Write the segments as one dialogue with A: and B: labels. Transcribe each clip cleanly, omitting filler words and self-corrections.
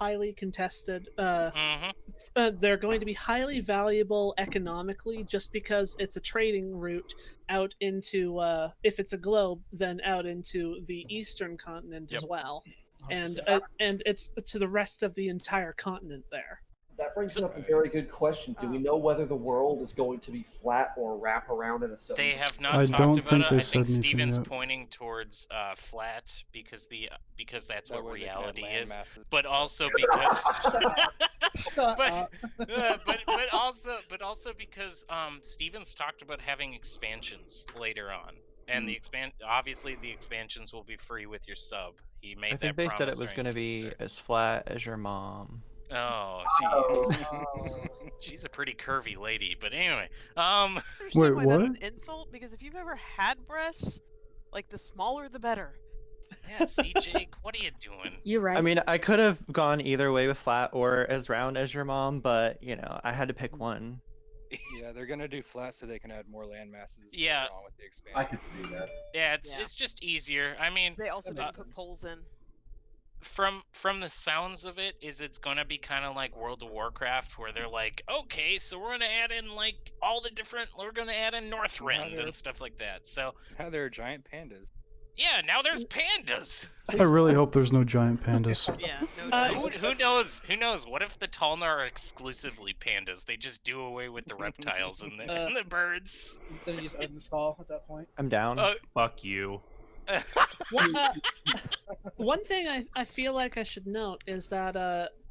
A: highly contested.
B: Mm-hmm.
A: They're going to be highly valuable economically just because it's a trading route out into, if it's a globe, then out into the eastern continent as well. And
C: 100%.
A: and it's to the rest of the entire continent there.
C: That brings
B: So-
C: up a very good question. Do we know whether the world is going to be flat or wrap around in a certain?
B: They have not
D: I
B: talked
D: don't
B: about
D: think
B: it.
D: they
B: I think
D: said anything
B: Steven's
D: yet.
B: pointing towards flat because that's
E: That
B: what
E: way they can add
B: reality
E: land
B: is,
E: masses and
B: but
E: stuff.
B: also because
A: Shut
B: but,
A: up.
B: but also because Steven's talked about having expansions later on, and the obviously the expansions will be free with your sub. He made
F: I think
B: that
F: they said
B: promise
F: it was
B: during
F: going to
B: the
F: be
B: Kickstarter.
F: as flat as your mom.
B: Oh,
C: Oh.
B: jeez. She's a pretty curvy lady, but anyway.
D: Wait,
G: Why that's
D: what?
G: an insult? Because if you've ever had breasts, like the smaller the better.
B: Yeah, see, Jake, what are you doing?
H: You're right.
F: I mean, I could have gone either way with flat or as round as your mom, but you know, I had to pick one.
E: Yeah, they're gonna do flat so they can add more land masses.
B: Yeah.
E: Along with the expansion.
C: I could see that.
B: Yeah,
G: Yeah.
B: it's just easier. I mean,
G: They also
C: That
G: didn't
C: makes
G: put
C: sense.
G: poles in.
B: from the sounds of it, it's gonna be kind of like World of Warcraft, where they're like, okay, so we're gonna add in like all the different, we're gonna add in Northrend and stuff like that. So
E: Now there are giant pandas.
B: yeah, now there's pandas.
D: I really hope there's no giant pandas.
G: Yeah, no
A: Uh,
G: doubt.
B: Who knows? Who knows? What if the Talnar are exclusively pandas? They just do away with the reptiles and and the birds.
I: Then you just uninstall at that point.
F: I'm down.
J: Fuck you.
A: One thing I feel like I should note is that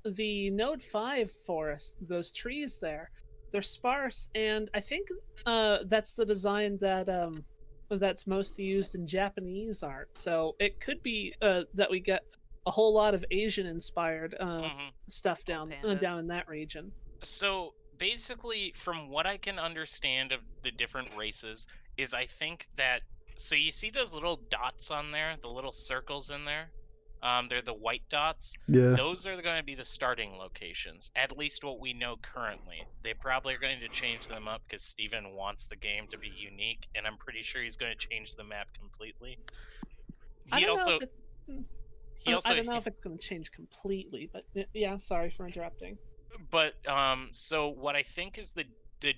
A: the Node 5 forest, those trees there, they're sparse, and I think that's the design that that's most used in Japanese art. So it could be that we get a whole lot of Asian-inspired stuff down in that region.
B: So basically, from what I can understand of the different races, is I think that, so you see those little dots on there, the little circles in there? They're the white dots.
D: Yeah.
B: Those are going to be the starting locations, at least what we know currently. They probably are going to change them up because Steven wants the game to be unique, and I'm pretty sure he's going to change the map completely.
A: I
B: He
A: don't
B: also...
A: know if I don't know if it's going to change completely, but yeah, sorry for interrupting.
B: But so what I think is the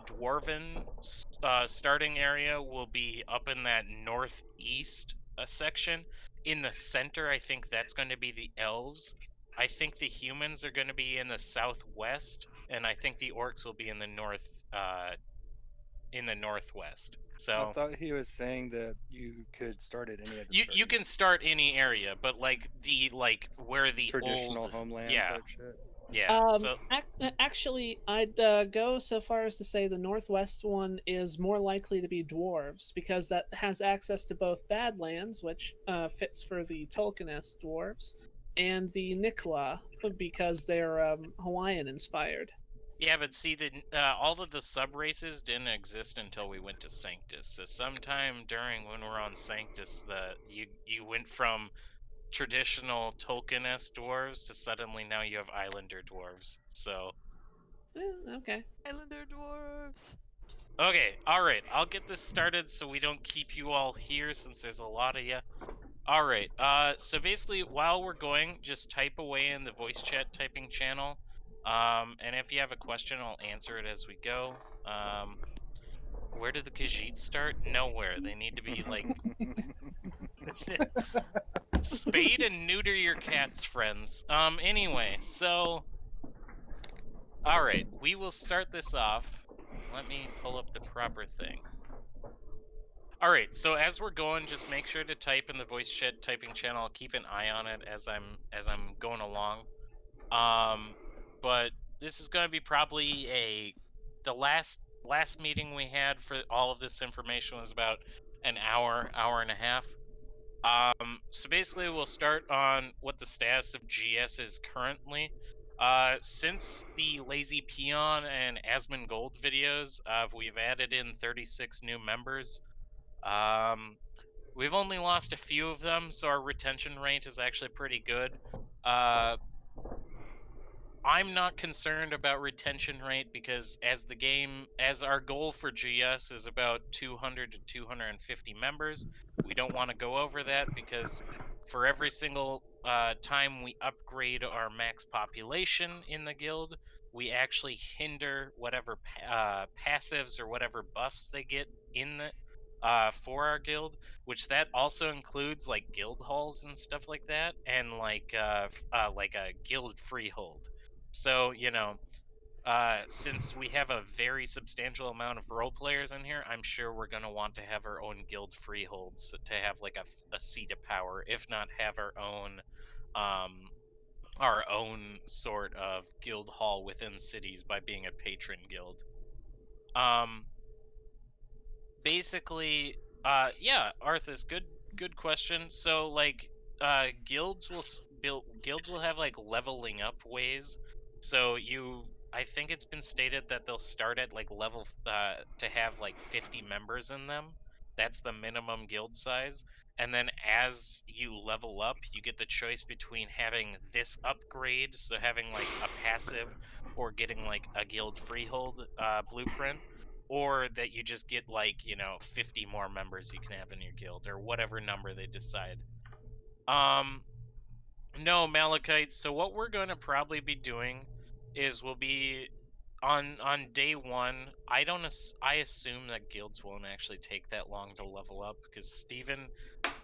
B: dwarven starting area will be up in that northeast section. In the center, I think that's going to be the elves. I think the humans are going to be in the southwest, and I think the orcs will be in the northwest. So
E: I thought he was saying that you could start at any of the
B: you can start any area, but like where the
E: traditional
B: old,
E: homeland
B: yeah.
E: type shit.
B: Yeah. So
A: Actually, I'd go so far as to say the northwest one is more likely to be dwarves because that has access to both Badlands, which fits for the Tolkien-esque dwarves, and the Nikwa because they're Hawaiian inspired.
B: yeah, but see, all of the sub races didn't exist until we went to Sanctus. So sometime during when we're on Sanctus, you went from traditional Tolkien-esque dwarves to suddenly now you have Islander dwarves. So
A: Okay.
G: Islander dwarves.
B: okay, all right. I'll get this started so we don't keep you all here since there's a lot of you. All right. So basically, while we're going, just type away in the voice chat typing channel. And if you have a question, I'll answer it as we go. Where did the Khajiit start? Nowhere. They need to be like spade and neuter your cats, friends. Anyway, so all right, we will start this off. Let me pull up the proper thing. All right, so as we're going, just make sure to type in the voice chat typing channel. I'll keep an eye on it as I'm going along. But this is going to be probably the last meeting we had for all of this information was about an hour and a half. So basically, we'll start on what the status of GS is currently. Since the Lazy Peon and Asmongold videos, we've added in 36 new members. We've only lost a few of them, so our retention rate is actually pretty good. I'm not concerned about retention rate because as our goal for GS is about 200 to 250 members, we don't want to go over that because for every single time we upgrade our max population in the guild, we actually hinder whatever passives or whatever buffs they get in the for our guild, which that also includes like guild halls and stuff like that, and like a guild freehold. So since we have a very substantial amount of role players in here, I'm sure we're going to want to have our own guild freeholds to have like a seat of power, if not have our own sort of guild hall within cities by being a patron guild. Basically, yeah, Arthas, good question. So like guilds will have like leveling up ways. So I think it's been stated that they'll start at like level to have like 50 members in them. That's the minimum guild size. And then as you level up, you get the choice between having this upgrade, so having like a passive, or getting like a guild freehold blueprint, or that you just get like 50 more members you can have in your guild, or whatever number they decide. No, Malachite. So what we're going to probably be doing is we'll be on day one. I assume that guilds won't actually take that long to level up, because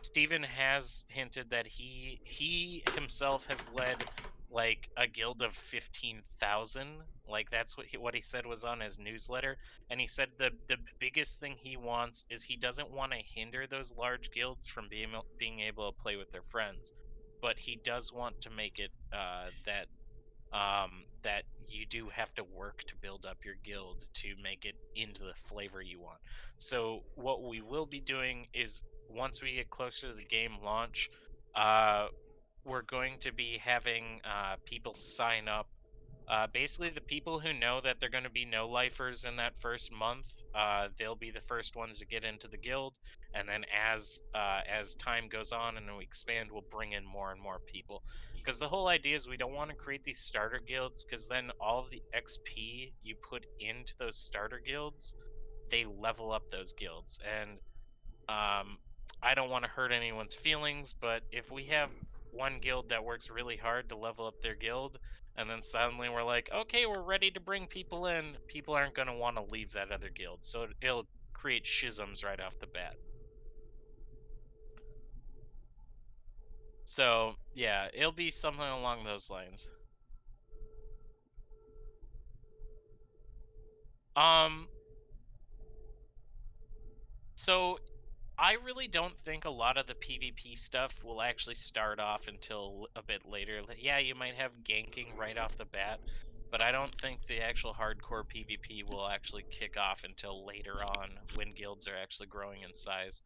B: Steven has hinted that he himself has led like a guild of 15,000. Like that's what he said was on his newsletter, and he said the biggest thing he wants is he doesn't want to hinder those large guilds from being able to play with their friends, but he does want to make it that you do have to work to build up your guild to make it into the flavor you want. So what we will be doing is, once we get closer to the game launch, we're going to be having people sign up. Basically, the people who know that they're going to be no-lifers in that first month, they'll be the first ones to get into the guild. And then as time goes on and we expand, we'll bring in more and more people. Because the whole idea is we don't want to create these starter guilds, because then all of the XP you put into those starter guilds, they level up those guilds. And I don't want to hurt anyone's feelings, but if we have one guild that works really hard to level up their guild, and then suddenly we're like, okay, we're ready to bring people in, people aren't going to want to leave that other guild. So it'll create schisms right off the bat. So, yeah, it'll be something along those lines. So I really don't think a lot of the PvP stuff will actually start off until a bit later. Yeah, you might have ganking right off the bat, but I don't think the actual hardcore PvP will actually kick off until later on, when guilds are actually growing in size.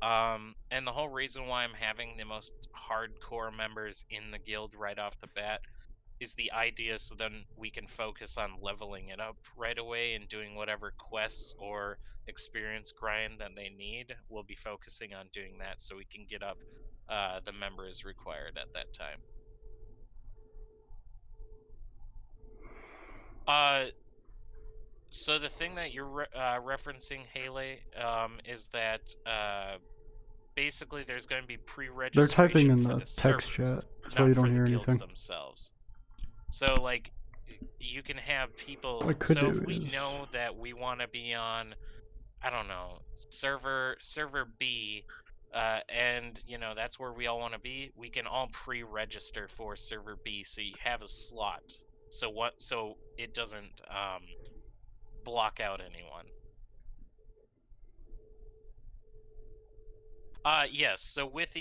B: And the whole reason why I'm having the most hardcore members in the guild right off the bat is the idea, so then we can focus on leveling it up right away and doing whatever quests or experience grind that they need. We'll be focusing on doing that so we can get up the members required at that time. So the thing that you're referencing, Haley, is that basically there's going to be
D: They're typing
B: pre-registration
D: in
B: for
D: the
B: the
D: text
B: servers,
D: chat. That's
B: not
D: why you
B: for
D: don't
B: the
D: hear
B: guilds
D: anything.
B: themselves. So like, you can have people.
D: What I could
B: So
D: do
B: if we
D: is
B: know that we want to be on, I don't know, server B, and that's where we all want to be, we can all pre-register for server B, so you have a slot. So it doesn't block out anyone. Yes. So with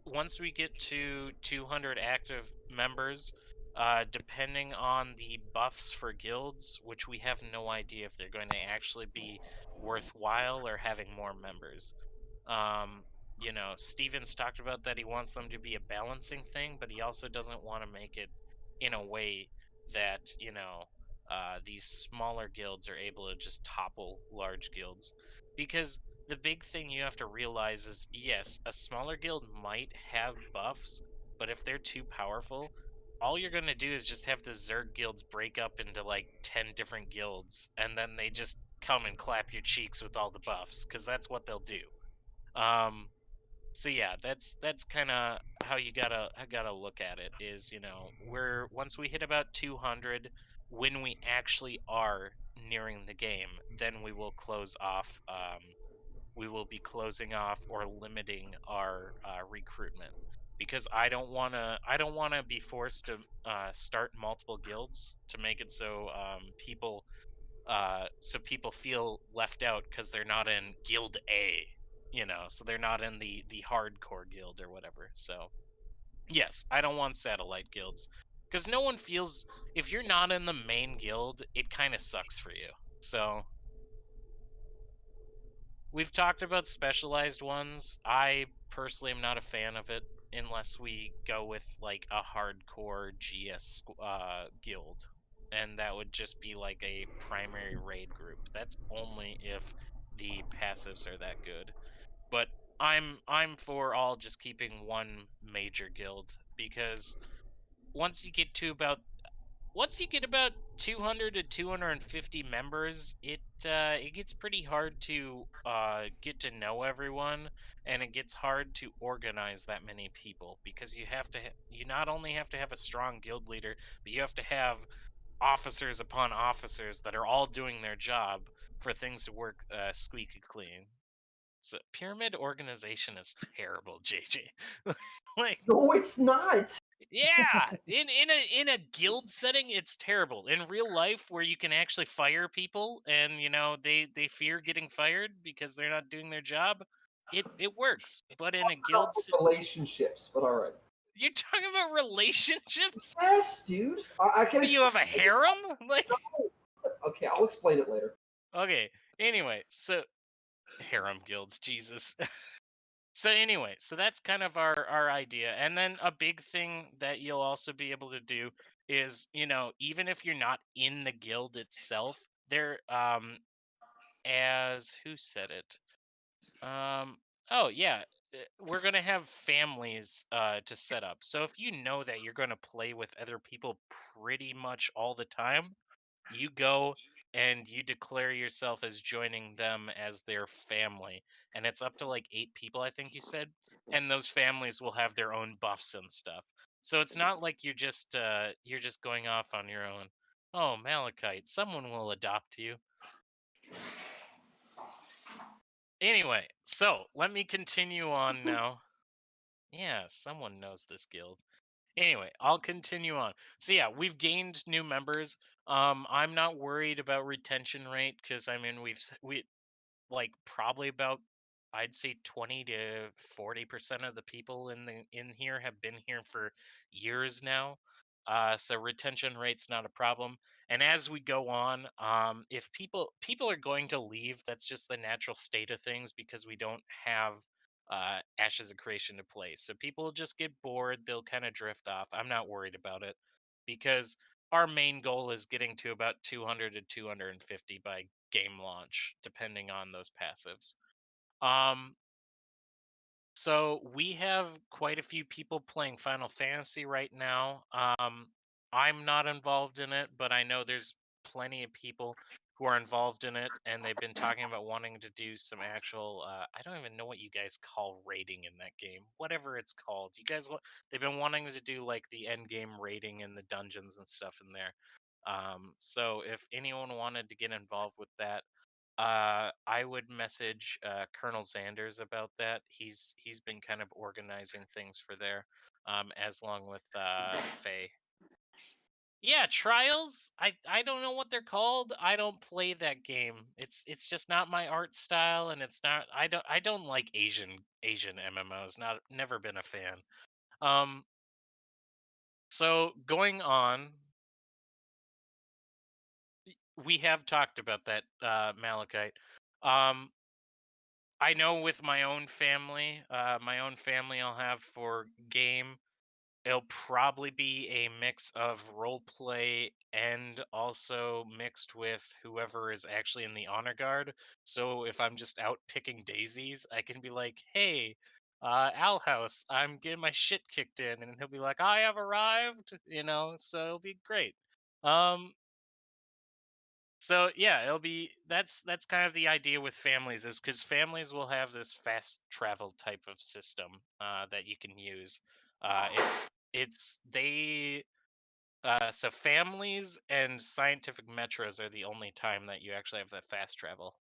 B: once we get to 200 active members, depending on the buffs for guilds, which we have no idea if they're going to actually be worthwhile or having more members. Steven's talked about that he wants them to be a balancing thing, but he also doesn't want to make it in a way that, these smaller guilds are able to just topple large guilds. Because the big thing you have to realize is, yes, a smaller guild might have buffs, but if they're too powerful, all you're going to do is just have the Zerg guilds break up into like 10 different guilds, and then they just come and clap your cheeks with all the buffs, because that's what they'll do. So yeah, that's kind of how you gotta look at it. Is we're once we hit about 200, when we actually are nearing the game, then we will close off. We will be closing off or limiting our recruitment because I don't wanna be forced to start multiple guilds to make it so people feel left out because they're not in guild A, so they're not in the hardcore guild or whatever. So yes, I don't want satellite guilds because no one feels if you're not in the main guild, it kind of sucks for you. So we've talked about specialized ones. I personally am not a fan of it unless we go with like a hardcore GS guild, and that would just be like a primary raid group. That's only if the passives are that good. But I'm for all just keeping one major guild because once you get to about once you get about 200 to 250 members, it gets pretty hard to get to know everyone, and it gets hard to organize that many people because you not only have to have a strong guild leader, but you have to have officers upon officers that are all doing their job for things to work squeaky clean. So pyramid organization is terrible, JJ. Like,
C: No, it's not.
B: yeah, in a guild setting, it's terrible. In real life, where you can actually fire people, and they fear getting fired because they're not doing their job, it works. But in a guild,
C: Relationships, but all right.
B: you're talking about relationships.
C: Yes, dude. I can.
B: What, do you have a harem? Like,
C: Okay, I'll explain it later.
B: okay. Anyway, so harem guilds, Jesus. So anyway, so that's kind of our idea. And then a big thing that you'll also be able to do is, even if you're not in the guild itself, there as who said it? Oh yeah, we're going to have families to set up. So if you know that you're going to play with other people pretty much all the time, you go and you declare yourself as joining them as their family, and it's up to like 8 people, I think you said, and those families will have their own buffs and stuff. So it's not like you're just going off on your own. Oh, Malachite, someone will adopt you. Anyway, so let me continue on now. Yeah, someone knows this guild. Anyway, I'll continue on. So yeah, we've gained new members. I'm not worried about retention rate because I mean we like probably about I'd say 20 to 40% of the people in here have been here for years now. So retention rate's not a problem. And as we go on, if people are going to leave, that's just the natural state of things because we don't have Ashes of Creation to play. So people will just get bored, they'll kind of drift off. I'm not worried about it because our main goal is getting to about 200 to 250 by game launch, depending on those passives. Um, so we have quite a few people playing Final Fantasy right now. I'm not involved in it, but I know there's plenty of people who are involved in it, and they've been talking about wanting to do some actual. I don't even know what you guys call rating in that game. Whatever it's called, you guys. They've been wanting to do like the end game rating in the dungeons and stuff in there. So if anyone wanted to get involved with that, I would message Colonel Sanders about that. He's been kind of organizing things for there, as long with Faye. Yeah, trials. I don't know what they're called. I don't play that game. It's just not my art style, and it's not. I don't like Asian MMOs. Never been a fan. Um. So going on, we have talked about that, Malachite. Um. I know with my own family I'll have for game, it'll probably be a mix of role play and also mixed with whoever is actually in the honor guard. So if I'm just out picking daisies, I can be like, "Hey, Al House, I'm getting my shit kicked in," and he'll be like, "I have arrived," so it'll be great. Um, So yeah, it'll be that's kind of the idea with families is because families will have this fast travel type of system that you can use. It's they so families and scientific metros are the only time that you actually have that fast travel.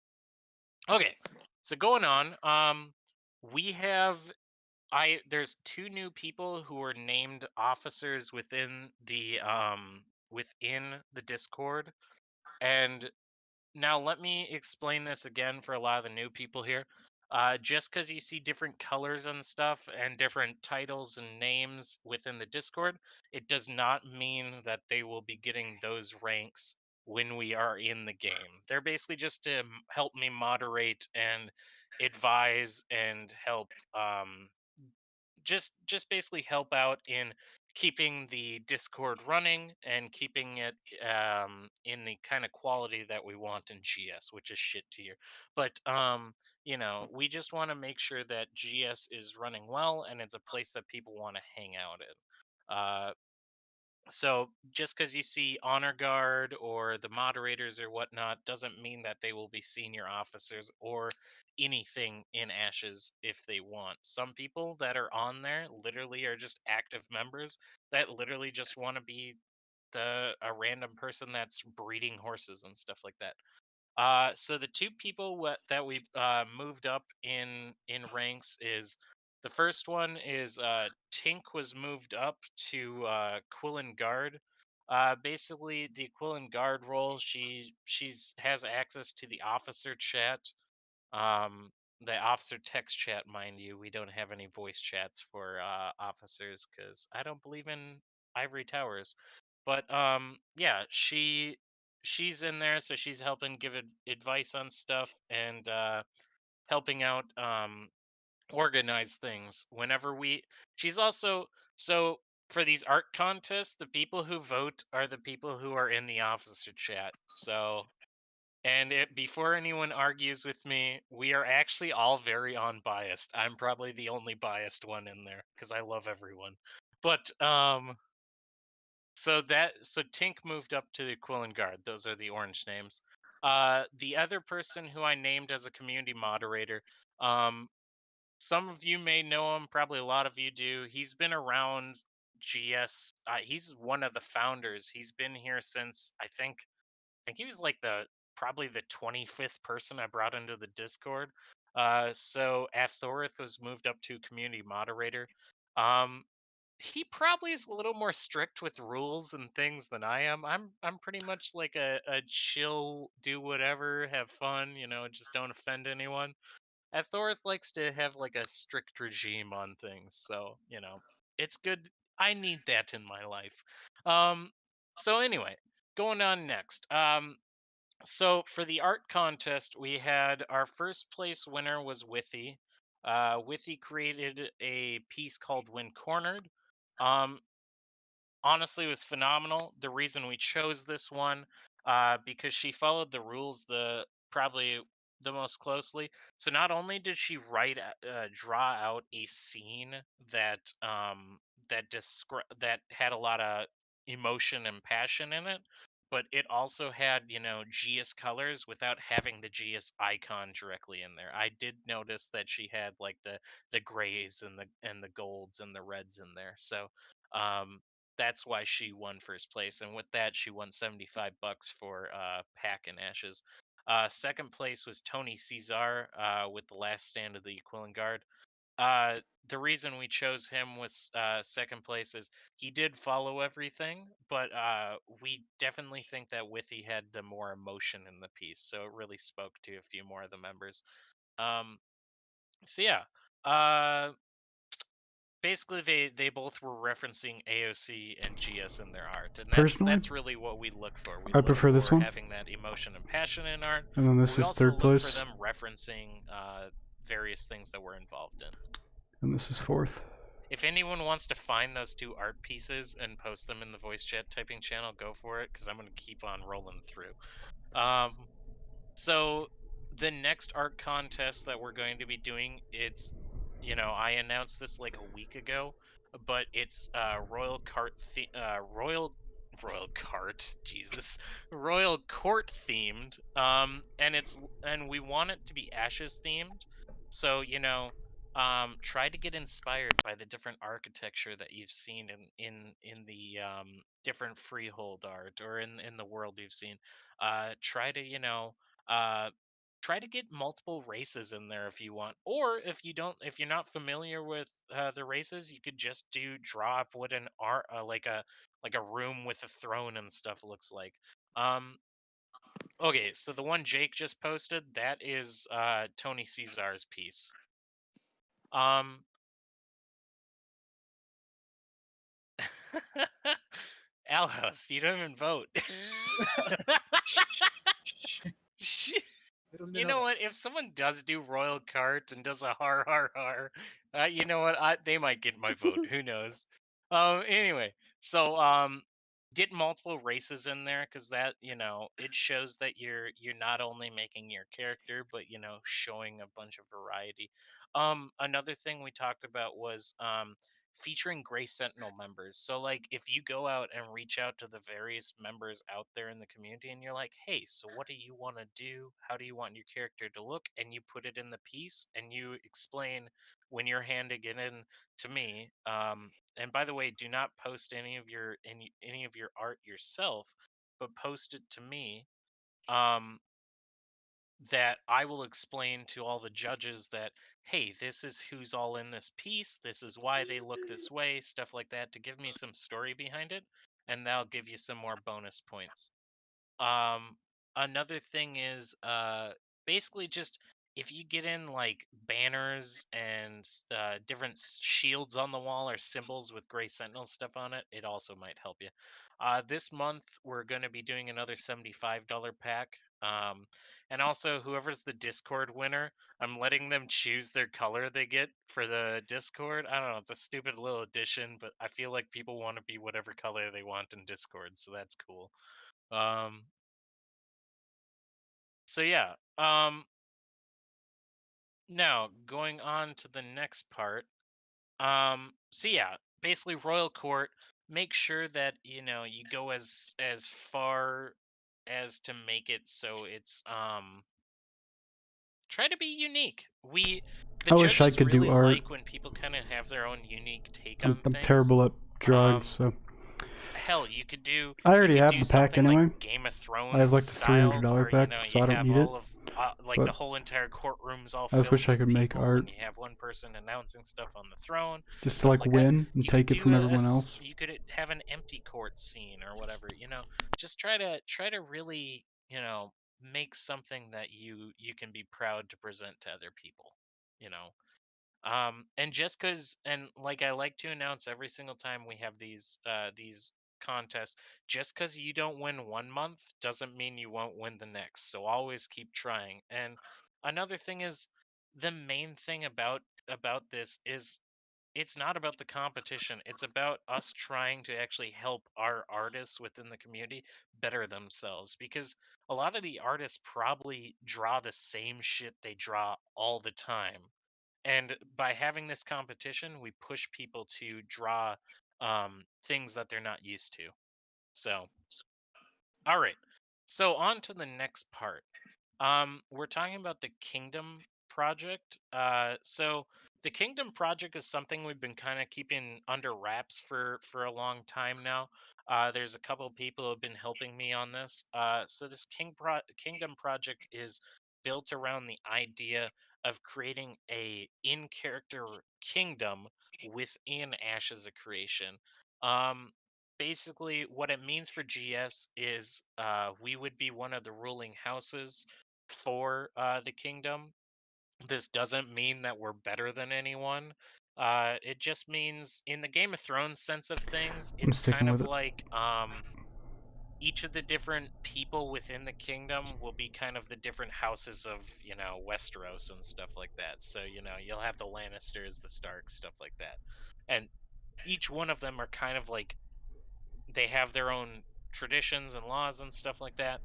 B: Okay, so going on, we have there's two new people who are named officers within the Discord, and now, let me explain this again for a lot of the new people here. Just because you see different colors and stuff and different titles and names within the Discord, it does not mean that they will be getting those ranks when we are in the game. They're basically just to help me moderate and advise and help just basically help out in keeping the Discord running and keeping it in the kind of quality that we want in GS, which is shit tier. But we just want to make sure that GS is running well and it's a place that people want to hang out in. So just because you see honor guard or the moderators or whatnot doesn't mean that they will be senior officers or anything in Ashes if they want. Some people that are on there literally are just active members that literally just want to be a random person that's breeding horses and stuff like that. So the two people that we moved up in ranks is the first one is Tink was moved up to Quillen Guard. Basically, the Quillen Guard role, she's has access to the officer chat, the officer text chat, mind you. We don't have any voice chats for officers because I don't believe in ivory towers. But yeah, she's in there, so she's helping give advice on stuff and helping out organize things whenever we. She's also so for these art contests, the people who vote are the people who are in the officer chat. So before anyone argues with me, we are actually all very unbiased. I'm probably the only biased one in there because I love everyone. But so Tink moved up to the Quillen Guard. Those are the orange names. The other person who I named as a community moderator, some of you may know him, probably a lot of you do. He's been around GS. He's one of the founders. He's been here since I think he was like probably the 25th person I brought into the Discord. So Athorith was moved up to community moderator. He probably is a little more strict with rules and things than I am. I'm pretty much like a chill, do whatever, have fun, just don't offend anyone. Athorith likes to have like a strict regime on things, so it's good. I need that in my life. So anyway, going on next. So for the art contest, we had our first place winner was Withy. Withy created a piece called When Cornered. Um, Honestly, it was phenomenal. The reason we chose this one, because she followed the rules probably the most closely. So not only did she draw out a scene that had a lot of emotion and passion in it, but it also had GS colors without having the GS icon directly in there. I did notice that she had like the grays and the golds and the reds in there. So um that's why she won first place, and with that she won $75 for pack and ashes. Second place was Tony Cesar with the last stand of the Quillen Guard. The reason we chose him was second place is he did follow everything, but we definitely think that Withy had the more emotion in the piece, so it really spoke to a few more of the members. So yeah, basically they both were referencing AoC and GS in their art, and
D: Personally,
B: that's really what we look for. We
D: I
B: look
D: prefer
B: for
D: this one.
B: having that emotion and passion in art,
D: And then
B: but
D: this
B: we
D: is
B: also
D: third
B: look for
D: place.
B: them referencing various things that we're involved in.
D: And this is fourth.
B: If anyone wants to find those two art pieces and post them in the voice chat typing channel, go for it, because I'm going to keep on rolling through. So the next art contest that we're going to be doing, it's, I announced this like a week ago, but it's Royal royal cart, Jesus, royal court themed. And we want it to be Ashes themed. So try to get inspired by the different architecture that you've seen in the different freehold art or in the world you've seen. Try to uh try to get multiple races in there if you want, or if you're not familiar with the races, you could just draw up what an art like a room with a throne and stuff looks like. um okay, so the one Jake just posted, that is Tony Caesar's piece. um Alhouse, you don't even vote. Shit.
I: They don't
B: You
I: even
B: know
I: that.
B: what? If someone does do Royal Cart and does a har har har, you know what? They might get my vote. Who knows? Anyway, so get multiple races in there because that it shows that you're not only making your character, but showing a bunch of variety. Another thing we talked about was featuring Gray Sentinel members. So like if you go out and reach out to the various members out there in the community and you're like, hey, so what do you want to do? How do you want your character to look? And you put it in the piece and you explain when you're handing it in to me. And by the way, do not post any of your art yourself, but post it to me. That I will explain to all the judges that, hey, this is who's all in this piece, this is why they look this way, stuff like that, to give me some story behind it, and that'll give you some more bonus points. um, Another thing is basically just if you get in like banners and different shields on the wall or symbols with Gray Sentinel stuff on it, it also might help you. This month we're going to be doing another $75 pack. And also, whoever's the Discord winner, I'm letting them choose their color they get for the Discord. I don't know, it's a stupid little addition, but I feel like people want to be whatever color they want in Discord, so that's cool. Um, so yeah. Now going on to the next part. So yeah, basically Royal Court. Make sure that you go as far as to make it so it's try to be unique. The
D: I wish I
B: judges
D: could do
B: really
D: art.
B: like when people kind of have their own unique take
D: I'm,
B: on
D: I'm
B: things.
D: terrible at drawing,
B: Um,
D: so
B: Hell, you could do
D: I already have the pack
B: something like
D: anyway.
B: Game of
D: I have
B: Thrones
D: like the
B: style,
D: $300
B: where
D: pack, so
B: you
D: I don't
B: have
D: need it.
B: all of like
D: But
B: the whole entire courtroom's all
D: I just
B: filled
D: wish I
B: with
D: could make
B: people,
D: art
B: and you have one person announcing stuff on the throne,
D: just to
B: stuff
D: like
B: like that.
D: win and
B: You could
D: take it
B: do
D: from everyone else.
B: you could have an empty court scene or whatever. Just try to really make something that you can be proud to present to other people. You know. And just because, and like I like to announce every single time we have these contests, just because you don't win one month doesn't mean you won't win the next. So always keep trying. And another thing is, the main thing about this is it's not about the competition. It's about us trying to actually help our artists within the community better themselves, because a lot of the artists probably draw the same shit they draw all the time, and by having this competition, we push people to draw things that they're not used to. So, all right. So on to the next part. We're talking about the Kingdom Project. So the Kingdom Project is something we've been kind of keeping under wraps for a long time now. There's a couple of people who have been helping me on this. So this Kingdom Project is built around the idea of creating a in-character kingdom within Ashes of Creation. Um, Basically, what it means for GS is we would be one of the ruling houses for the kingdom. This doesn't mean that we're better than anyone. It just means, in the Game of Thrones sense of things,
D: I'm
B: it's
D: sticking
B: kind
D: with
B: of
D: it.
B: like each of the different people within the kingdom will be kind of the different houses of Westeros and stuff like that. So you'll have the Lannisters, the Starks, stuff like that, and each one of them are kind of like they have their own traditions and laws and stuff like that,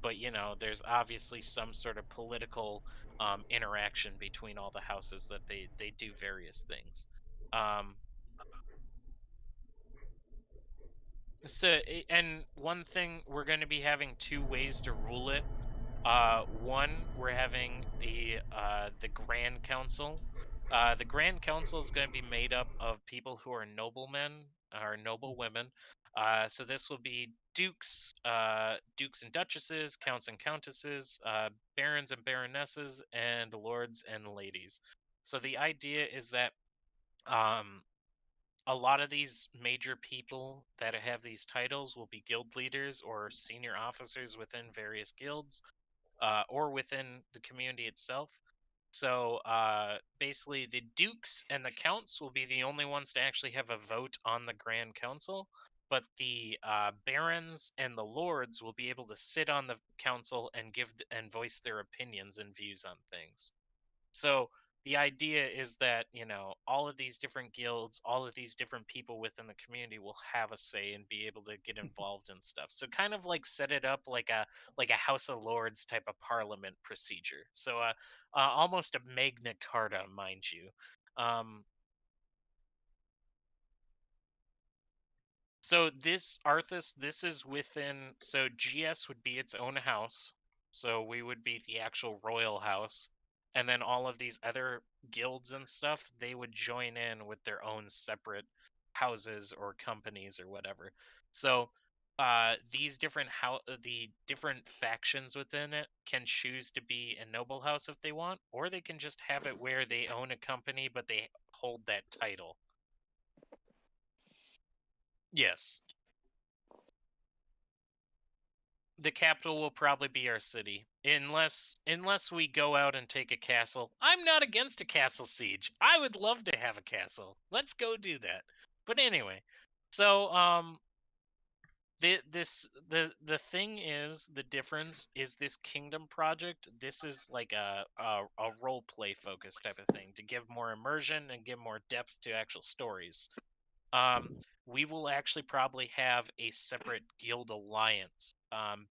B: but there's obviously some sort of political interaction between all the houses that they do various things. um And one thing, we're going to be having 2 ways to rule it. One, we're having the Grand Council. The Grand Council is going to be made up of people who are noblemen or noble women. So this will be dukes, dukes and duchesses, counts and countesses, barons and baronesses, and lords and ladies. So the idea is that a lot of these major people that have these titles will be guild leaders or senior officers within various guilds, or within the community itself. So basically, the dukes and the counts will be the only ones to actually have a vote on the Grand Council, but the barons and the lords will be able to sit on the council and and voice their opinions and views on things. So the idea is that, all of these different guilds, all of these different people within the community will have a say and be able to get involved in stuff. So kind of like set it up like a House of Lords type of parliament procedure. So almost a Magna Carta, mind you. So this Arthas, this is within. So GS would be its own house. So we would be the actual royal house, and then all of these other guilds and stuff, they would join in with their own separate houses or companies or whatever. So the different factions within it can choose to be a noble house if they want, or they can just have it where they own a company but they hold that title. Yes. The capital will probably be our city, unless we go out and take a castle. I'm not against a castle siege. I would love to have a castle. Let's go do that. But anyway, so the thing is, the difference is this kingdom project. This is like a role play focused type of thing to give more immersion and give more depth to actual stories. We will actually probably have a separate guild alliance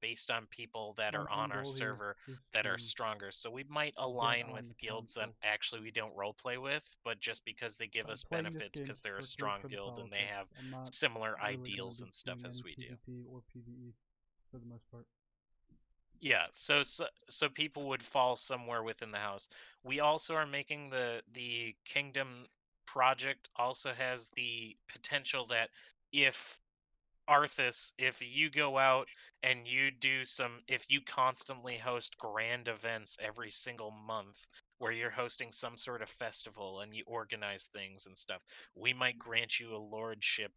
B: based on people that are on our server that are stronger. So we might align with guilds that actually we don't roleplay with, but just because they give us benefits because they're a strong guild and they have similar ideals and stuff as we do.
D: Or PvE for the most part.
B: Yeah, so people would fall somewhere within the house. We also are making the kingdom project also has the potential that if Arthas, if you go out and if you constantly host grand events every single month where you're hosting some sort of festival and you organize things and stuff, we might grant you a lordship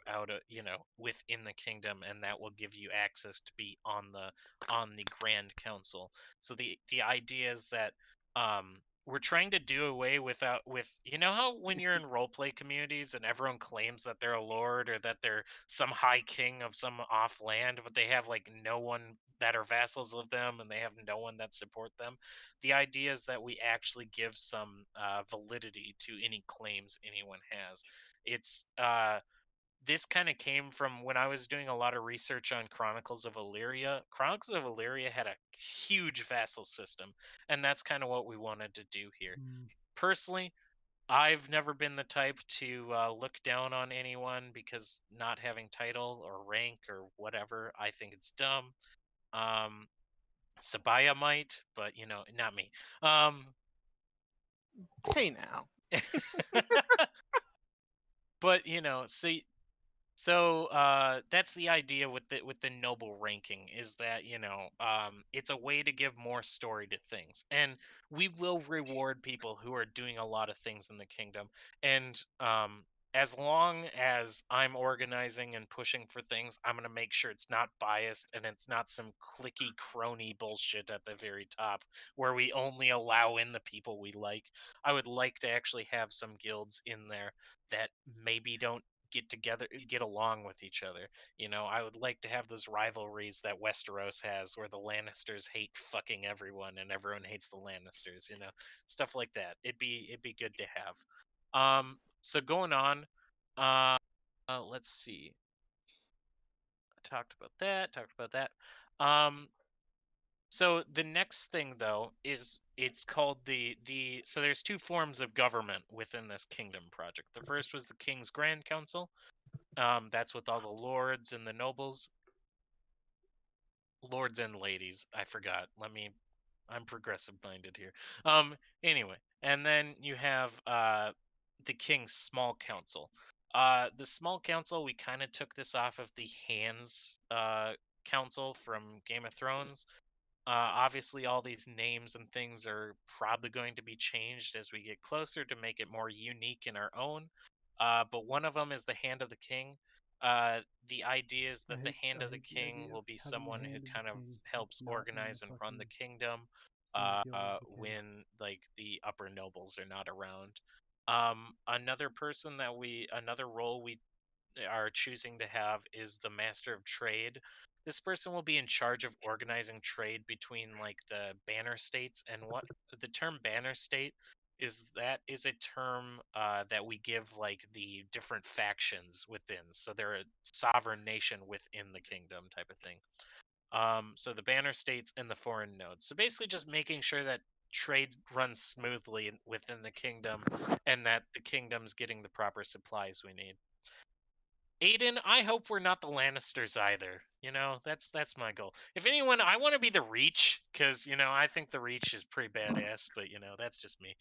B: within the kingdom, and that will give you access to be on the Grand Council. So the idea is that we're trying to do away with how when you're in roleplay communities and everyone claims that they're a lord or that they're some high king of some off land, but they have like no one that are vassals of them and they have no one that support them. The idea is that we actually give some validity to any claims anyone has. It's this kind of came from when I was doing a lot of research on Chronicles of Illyria. Chronicles of Illyria had a huge vassal system, and that's kind of what we wanted to do here. Personally, I've never been the type to look down on anyone because not having title or rank or whatever. I think it's dumb. Sabaya might, but not me.
H: Hey now.
B: But so that's the idea with the noble ranking, is that it's a way to give more story to things, and we will reward people who are doing a lot of things in the kingdom. And as long as I'm organizing and pushing for things, I'm going to make sure it's not biased and it's not some clicky crony bullshit at the very top where we only allow in the people we like. I would like to actually have some guilds in there that maybe don't get along with each other. I would like to have those rivalries that Westeros has, where the Lannisters hate fucking everyone and everyone hates the Lannisters. Stuff like that. It'd be good to have. So going on, let's see. I talked about that. So the next thing, though, is it's called so there's 2 forms of government within this kingdom project. The first was the King's Grand Council, That's with all the lords and the nobles. Lords and ladies, I forgot. I'm progressive minded here. Anyway, and then you have the king's small council. The small council, we kind of took this off of the hands council from Game of Thrones. Obviously, all these names and things are probably going to be changed as we get closer to make it more unique in our own. But one of them is the Hand of the King. The idea is that the Hand
D: I
B: of the
D: hate the
B: King
D: idea
B: will
D: of
B: be
D: having the
B: someone who
D: hand of the
B: kind of
D: king
B: helps
D: that's not in
B: organize
D: the
B: and run the
D: fucking
B: kingdom
D: guild of the king.
B: when like the upper nobles are not around. Another role we are choosing to have is the Master of Trade. This person will be in charge of organizing trade between like the banner states, and what the term banner state is a term that we give like the different factions within. So they're a sovereign nation within the kingdom type of thing. So the banner states and the foreign nodes. So basically just making sure that trade runs smoothly within the kingdom and that the kingdom's getting the proper supplies we need. Aiden, I hope we're not the Lannisters either. That's my goal. If anyone, I want to be the Reach, because I think the Reach is pretty badass, but that's just me.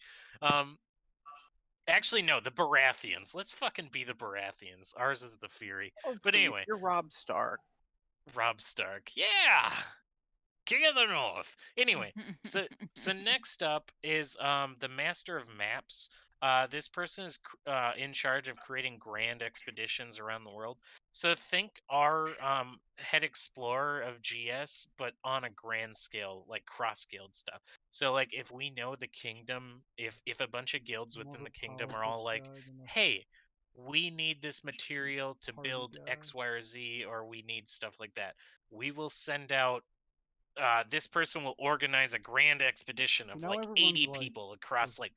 B: Actually, no, the Baratheons. Let's fucking be the Baratheons. Ours is the Fury.
H: Oh,
B: But
H: please,
B: anyway,
H: you're Rob Stark.
B: Rob Stark. Yeah, King of the North. Anyway, so next up is the Master of Maps. This person is in charge of creating grand expeditions around the world. So think our head explorer of GS, but on a grand scale, like cross guild stuff. So like if we know the kingdom, if a bunch of guilds
D: More
B: within
D: of
B: the
D: a
B: kingdom are
D: politics
B: all like,
D: guy than a
B: hey, we need this material to
D: party
B: build
D: guy.
B: X, Y, or Z, or we need stuff like that, we will send out this person will organize a grand expedition of
D: Now
B: like
D: everyone's
B: 80
D: like
B: people across like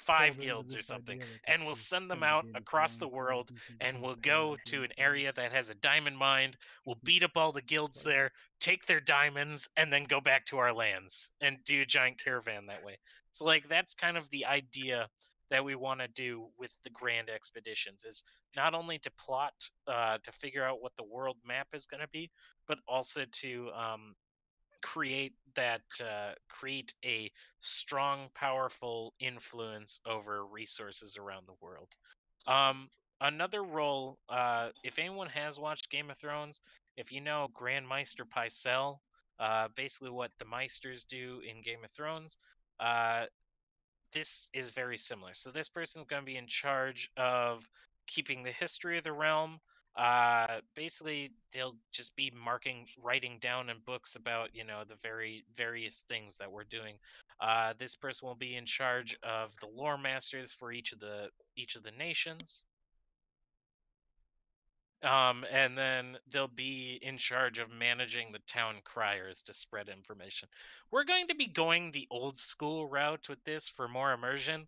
D: pulled
B: 5
D: into
B: guilds or
D: this
B: something,
D: idea that
B: and we'll
D: this
B: send them
D: kind of
B: out
D: game is
B: across the
D: long, so
B: world,
D: you can
B: and
D: be
B: we'll
D: part of
B: go
D: the
B: to
D: game
B: an
D: plan.
B: area that has a diamond mine. We'll beat up all the guilds
D: But
B: there, take their diamonds, and then go back to our lands and do a giant caravan that way. So like that's kind of the idea that we want to do with the grand expeditions, is not only to plot to figure out what the world map is going to be, but also to create a strong, powerful influence over resources around the world. Another role, if anyone has watched Game of Thrones, if you know Grand Maester Pycelle, basically what the Meisters do in Game of Thrones, uh, this is very similar. So this person's going to be in charge of keeping the history of the realm. Basically, they'll just be writing down in books about the very various things that we're doing. This person will be in charge of the lore masters for each of the nations. And then they'll be in charge of managing the town criers to spread information. We're going to be going the old school route with this for more immersion.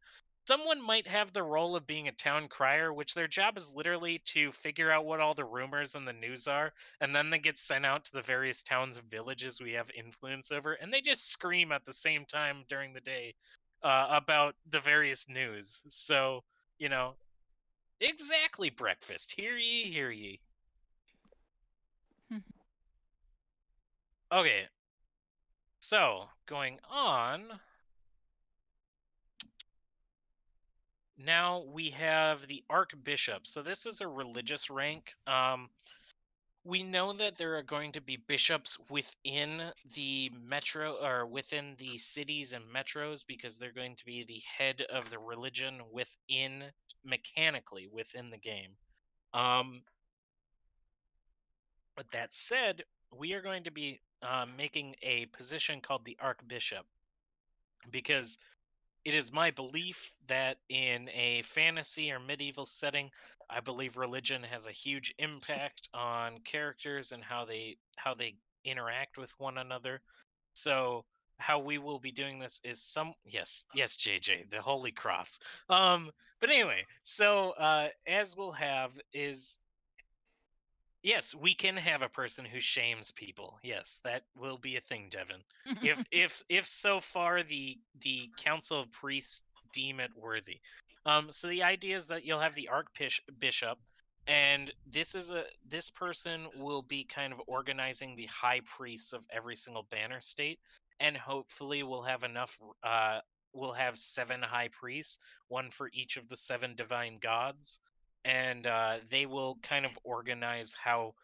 B: Someone might have the role of being a town crier, which their job is literally to figure out what all the rumors and the news are, and then they get sent out to the various towns and villages we have influence over, and they just scream at the same time during the day about the various news. So, exactly, breakfast. Hear ye, hear ye. Okay. So, going on. Now we have the Archbishop. So this is a religious rank. We know that there are going to be bishops within the metro, or within the cities and metros, because they're going to be the head of the religion mechanically within the game. But that said, we are going to be making a position called the Archbishop, because it is my belief that in a fantasy or medieval setting, I believe religion has a huge impact on characters and how they interact with one another. So how we will be doing this is yes JJ, the Holy Cross. But anyway, so as we'll have is, yes, we can have a person who shames people. Yes, that will be a thing, Devin. If so far the Council of Priests deem it worthy. So the idea is that you'll have the Archbishop. And this person will be kind of organizing the high priests of every single banner state, and hopefully we'll have enough. We'll have 7 high priests, one for each of the 7 divine gods, and they will kind of organize how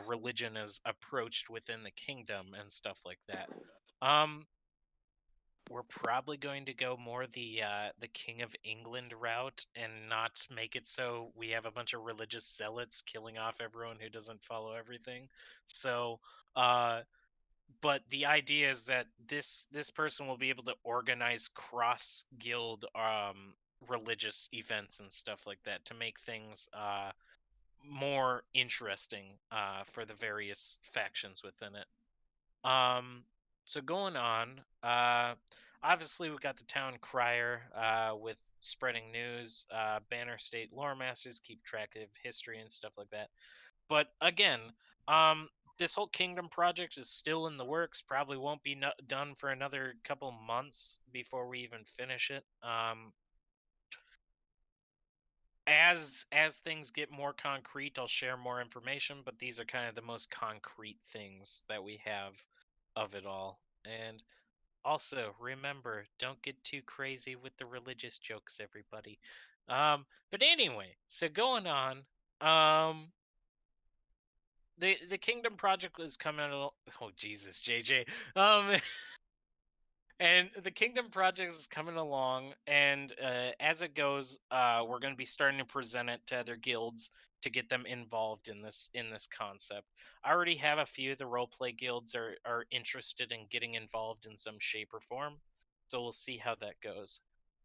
B: religion is approached within the kingdom and stuff like that. We're probably going to go more the King of England route and not make it so we have a bunch of religious zealots killing off everyone who doesn't follow everything. So, but the idea is that this person will be able to organize cross guild religious events and stuff like that to make things more interesting for the various factions within it. So going on, obviously we got the town crier with spreading news. Banner State lore masters keep track of history and stuff like that. But again, this whole kingdom project is still in the works. Probably won't be done for another couple months before we even finish it. As things get more concrete, I'll share more information. But these are kind of the most concrete things that we have of it all. And also, remember, don't get too crazy with the religious jokes, everybody. But anyway, so going on, the Kingdom Project was coming out. Oh Jesus, JJ. And the Kingdom Project is coming along, and as it goes, we're going to be starting to present it to other guilds to get them involved in this concept. I already have a few of the roleplay guilds are interested in getting involved in some shape or form, so we'll see how that goes.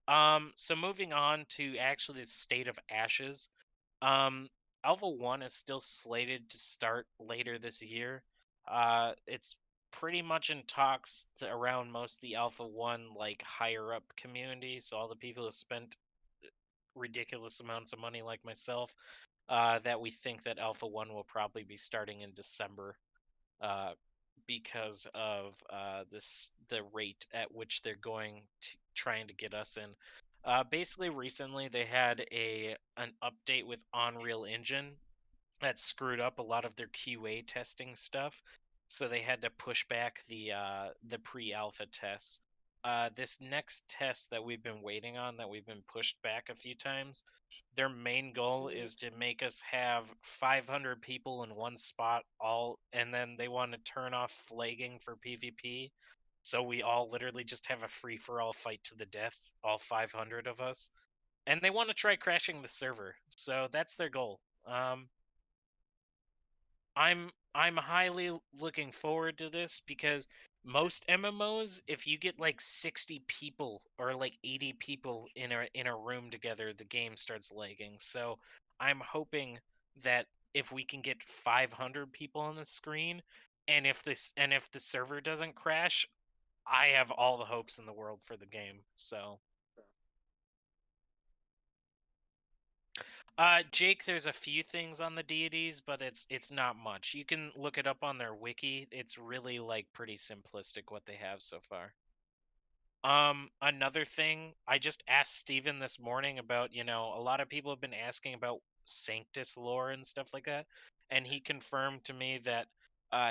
B: So moving on to actually the State of Ashes. Alpha 1 is still slated to start later this year. It's pretty much in talks around most of the Alpha 1 like higher up community, so all the people who spent ridiculous amounts of money like myself, that we think that Alpha 1 will probably be starting in December, because of the rate at which they're going to trying to get us in. Basically recently they had an update with Unreal Engine that screwed up a lot of their QA testing stuff, so they had to push back the pre-alpha tests. This next test that we've been waiting on, that we've been pushed back a few times, their main goal is to make us have 500 people in one spot, and then they want to turn off flagging for PvP, so we all literally just have a free-for-all fight to the death, all 500 of us, and they want to try crashing the server, so that's their goal. I'm highly looking forward to this because most MMOs, if you get like 60 people or like 80 people in a room together, the game starts lagging. So I'm hoping that if we can get 500 people on the screen, and if the server doesn't crash, I have all the hopes in the world for the game. So Jake, there's a few things on the deities, but it's not much. You can look it up on their wiki. It's really like pretty simplistic what they have so far. Another thing, I just asked Steven this morning about, a lot of people have been asking about Sanctus lore and stuff like that, and he confirmed to me that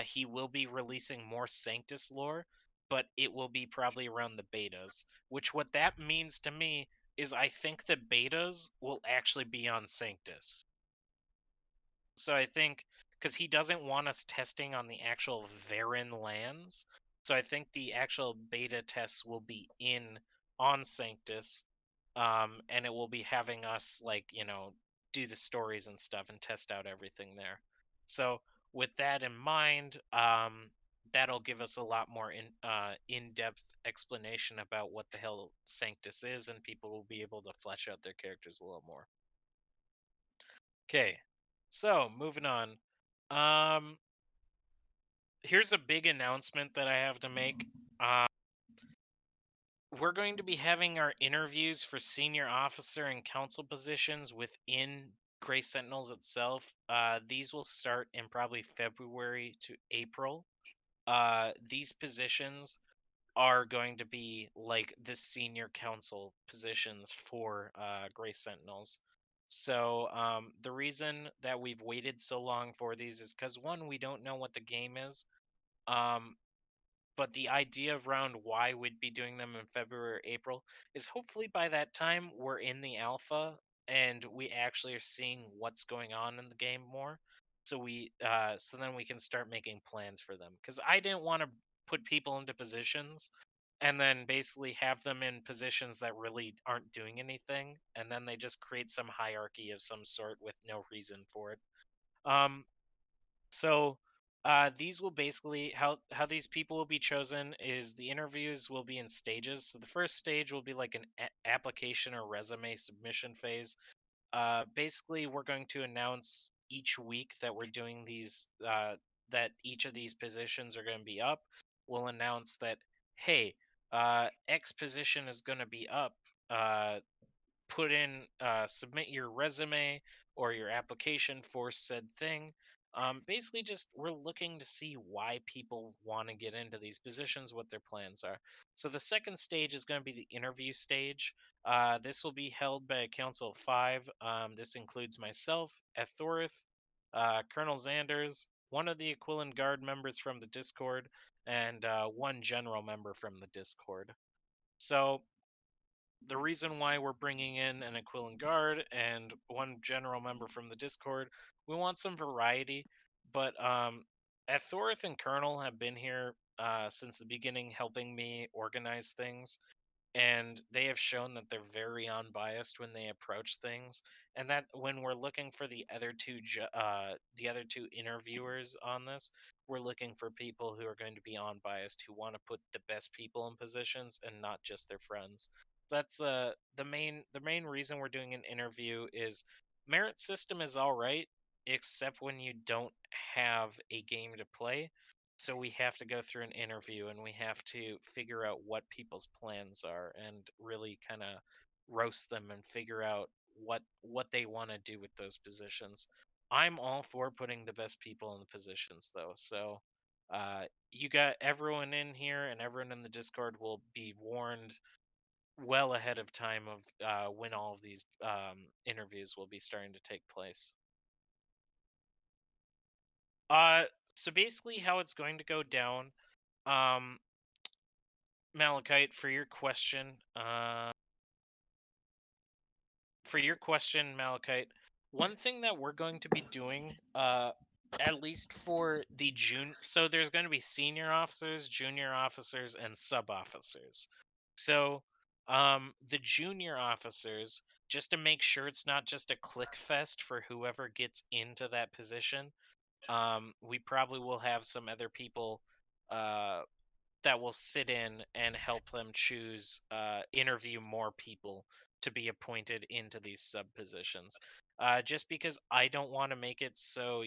B: he will be releasing more Sanctus lore, but it will be probably around the betas, which what that means to me is I think the betas will actually be on Sanctus. So I think, because he doesn't want us testing on the actual Varen lands, so I think the actual beta tests will be on Sanctus, and it will be having us do the stories and stuff and test out everything there. So with that in mind, that'll give us a lot more in-depth explanation about what the hell Sanctus is, and people will be able to flesh out their characters a little more. Okay, so moving on. Here's a big announcement that I have to make. We're going to be having our interviews for senior officer and council positions within Grey Sentinels itself. These will start in probably February to April. These positions are going to be like the senior council positions for Grey Sentinels. So the reason that we've waited so long for these is because one, we don't know what the game is. But the idea around why we'd be doing them in February or April is hopefully by that time we're in the alpha and we actually are seeing what's going on in the game more. So then we can start making plans for them. Because I didn't want to put people into positions and then basically have them in positions that really aren't doing anything, and then they just create some hierarchy of some sort with no reason for it. Um, so these will basically how these people will be chosen is the interviews will be in stages. So the first stage will be like an application or resume submission phase. Basically, we're going to announce each week that we're doing these that each of these positions are going to be up. We'll announce that, hey, X position is going to be up. Uh, submit your resume or your application for said thing. Basically, just we're looking to see why people want to get into these positions, what their plans are. So the second stage is going to be the interview stage. This will be held by a council of 5. This includes myself, Ethorith, Colonel Xanders, one of the Aquilin Guard members from the Discord, and one general member from the Discord. So the reason why we're bringing in an Aquilin Guard and one general member from the Discord, we want some variety. But Ethorith and Colonel have been here since the beginning, helping me organize things, and they have shown that they're very unbiased when they approach things, and that when we're looking for the other two interviewers on this, we're looking for people who are going to be unbiased, who want to put the best people in positions and not just their friends. That's the main reason we're doing an interview. Is merit system is all right, except when you don't have a game to play. So we have to go through an interview and we have to figure out what people's plans are and really kind of roast them and figure out what they want to do with those positions. I'm all for putting the best people in the positions though. So you got everyone in here and everyone in the Discord will be warned well ahead of time of when all of these interviews will be starting to take place. Uh, so basically, how it's going to go down, um, Malachite, for your question, Malachite, one thing that we're going to be doing, at least for the June, so there's going to be senior officers, junior officers, and sub officers. So, the junior officers, just to make sure it's not just a click fest for whoever gets into that position, we probably will have some other people, that will sit in and help them choose, interview more people to be appointed into these sub positions. Just because I don't want to make it so,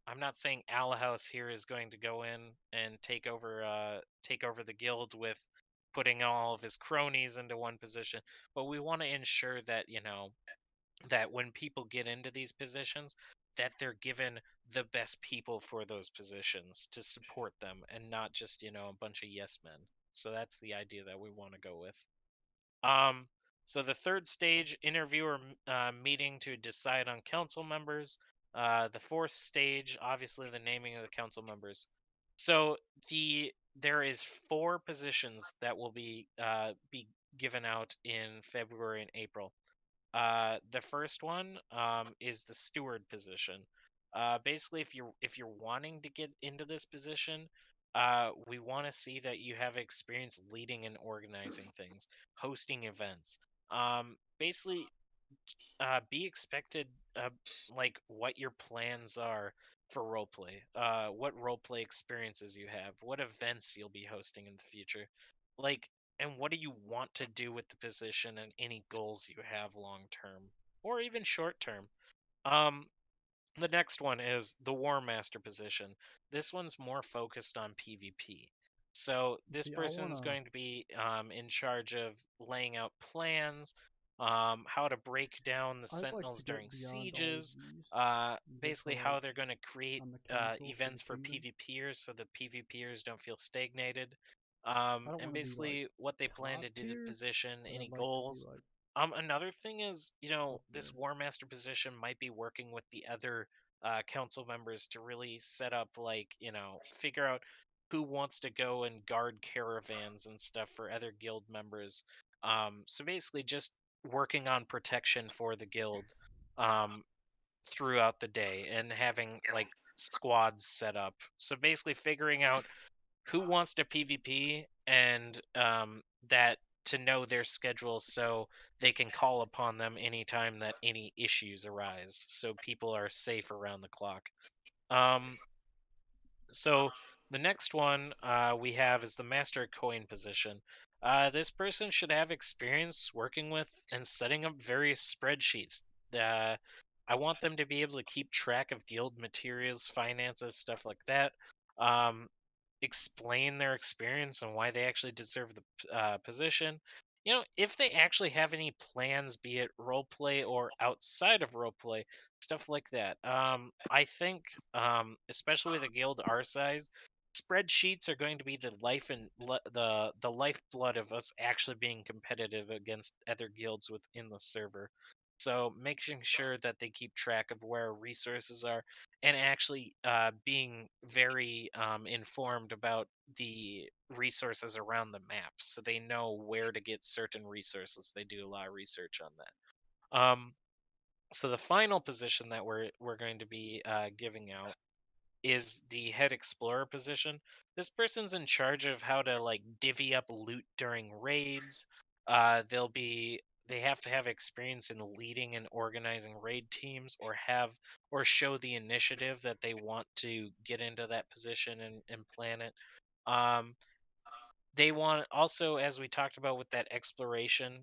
B: I'm not saying Alahouse here is going to go in and take over the guild with putting all of his cronies into one position, but we want to ensure that, that when people get into these positions, that they're given the best people for those positions to support them and not just, a bunch of yes men. So that's the idea that we want to go with. um so the third stage, interviewer meeting to decide on council members. The fourth stage, obviously the naming of the council members. So there is 4 positions that will be given out in February and April. The first one is the steward position. Basically, if you're wanting to get into this position, we want to see that you have experience leading and organizing things, hosting events. Basically, be expected, like what your plans are for roleplay, what roleplay experiences you have, what events you'll be hosting in the future, like, and what do you want to do with the position and any goals you have long term or even short term. Um, the next one is the War Master position. This one's more focused on PvP. So this
D: See, I
B: person's
D: wanna.
B: going to be in charge of laying out plans, how to break down the
D: I'd like
B: sentinels
D: to get
B: during
D: beyond all of
B: sieges,
D: these and get
B: basically
D: to
B: how
D: like
B: they're going to create
D: on the council for the
B: events for
D: kingdom.
B: PvPers so that PvPers don't feel stagnated.
D: I don't
B: And
D: want to be like
B: basically what they plan
D: top
B: to do the
D: tier,
B: position,
D: but
B: any
D: I'd like to be
B: goals.
D: like
B: Another thing is, this War Master position might be working with the other council members to really set up, figure out who wants to go and guard caravans and stuff for other guild members. So basically, just working on protection for the guild throughout the day and having squads set up. So basically, figuring out who wants to PvP and that to know their schedule so they can call upon them anytime that any issues arise, so people are safe around the clock. So the next one we have is the Master Coin position. This person should have experience working with and setting up various spreadsheets. I want them to be able to keep track of guild materials, finances, stuff like that. Explain their experience and why they actually deserve the position. If they actually have any plans, be it roleplay or outside of roleplay, stuff like that. I think, especially with a guild our size, spreadsheets are going to be the life and the lifeblood of us actually being competitive against other guilds within the server. So making sure that they keep track of where resources are and actually being very informed about the resources around the map, so they know where to get certain resources. They do a lot of research on that. So the final position that we're going to be giving out is the head explorer position. This person's in charge of how to divvy up loot during raids. They have to have experience in leading and organizing raid teams, or show the initiative that they want to get into that position and plan it. They want also, as we talked about with that exploration,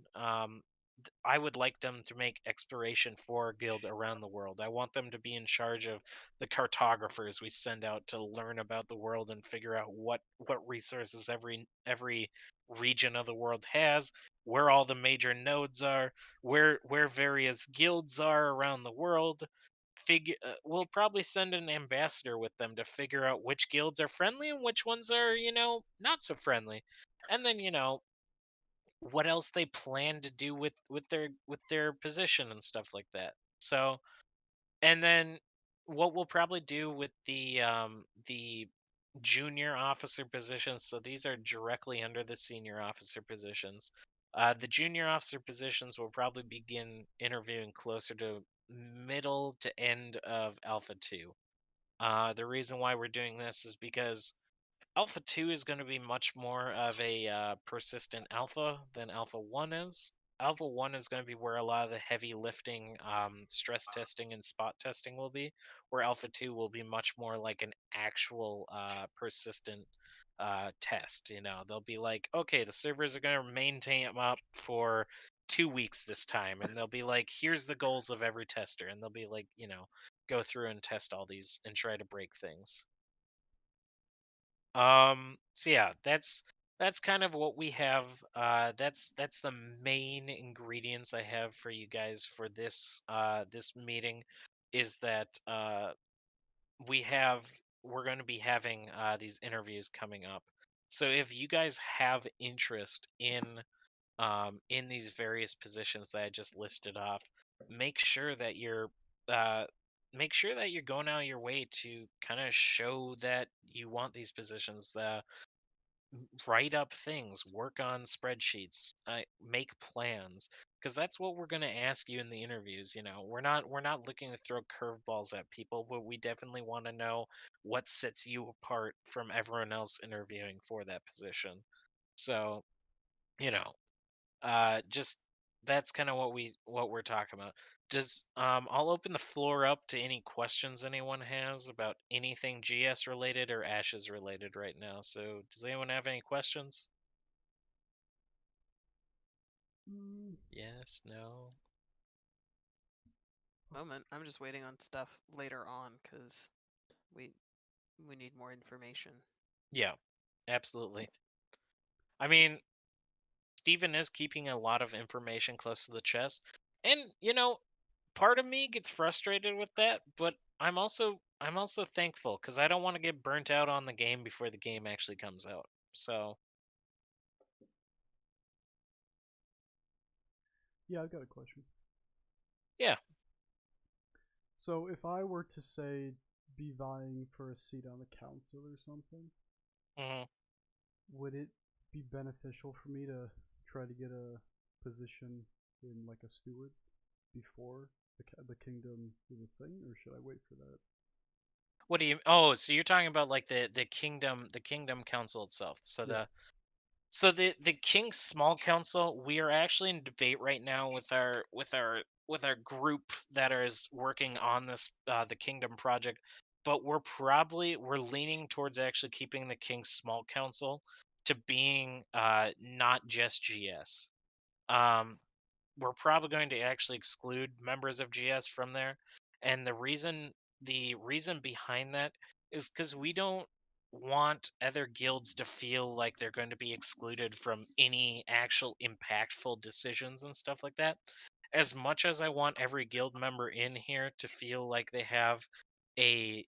B: I would like them to make exploration for guild around the world. I want them to be in charge of the cartographers we send out to learn about the world and figure out what resources every region of the world has, where all the major nodes are, where various guilds are around the world. We'll probably send an ambassador with them to figure out which guilds are friendly and which ones are, not so friendly. And then, what else they plan to do with their position and stuff like that. So, and then what we'll probably do with the junior officer positions. So these are directly under the senior officer positions. The junior officer positions will probably begin interviewing closer to middle to end of Alpha 2. The reason why we're doing this is because Alpha 2 is going to be much more of a persistent alpha than Alpha 1 is. Alpha 1 is going to be where a lot of the heavy lifting, stress testing, and spot testing will be, where Alpha 2 will be much more like an actual persistent test. They'll be like, okay, the servers are going to maintain them up for 2 weeks this time, and they'll be like, here's the goals of every tester, and they'll be like, go through and test all these and try to break things. So yeah, that's kind of what we have. That's the main ingredients I have for you guys for this meeting, is that we're going to be having these interviews coming up. So if you guys have interest in these various positions that I just listed off, make sure that you're uh, make sure that you're going out of your way to kind of show that you want these positions. Write up things, work on spreadsheets, make plans, because that's what we're going to ask you in the interviews. We're not looking to throw curveballs at people, but we definitely want to know what sets you apart from everyone else interviewing for that position. So, you know, just that's kind of what we're talking about. I'll open the floor up to any questions anyone has about anything GS related or Ashes related right now. So does anyone have any questions? Yes, no.
G: Moment, I'm just waiting on stuff later on because we need more information.
B: Yeah, absolutely. I mean, Steven is keeping a lot of information close to the chest. And, part of me gets frustrated with that, but I'm also thankful because I don't want to get burnt out on the game before the game actually comes out. So
H: Yeah, I've got a question.
B: Yeah.
H: So if I were to say be vying for a seat on the council or something,
B: hmm
H: would it be beneficial for me to try to get a position in like a steward before the kingdom is a thing, or should I wait for that?
B: What do you? Oh, so you're talking about like the kingdom council itself. So
H: Yeah.
B: the King's Small Council, we are actually in debate right now with our group that is working on this the Kingdom project, but we're leaning towards actually keeping the King's Small Council to being not just GS. Um, we're probably going to actually exclude members of GS from there, and the reason behind that is because we don't want other guilds to feel like they're going to be excluded from any actual impactful decisions and stuff like that. As much as I want every guild member in here to feel like they have a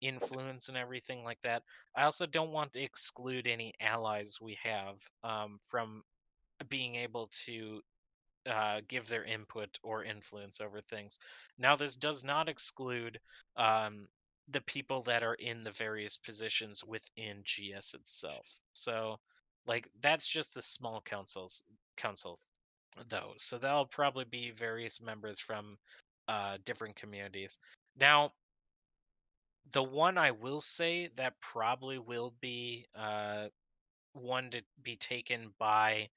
B: influence and everything like that, I also don't want to exclude any allies we have from being able to give their input or influence over things. Now, this does not exclude the people that are in the various positions within GS itself. So, like, that's just the small council, though. So that'll probably be various members from different communities. Now, the one I will say that probably will be one to be taken by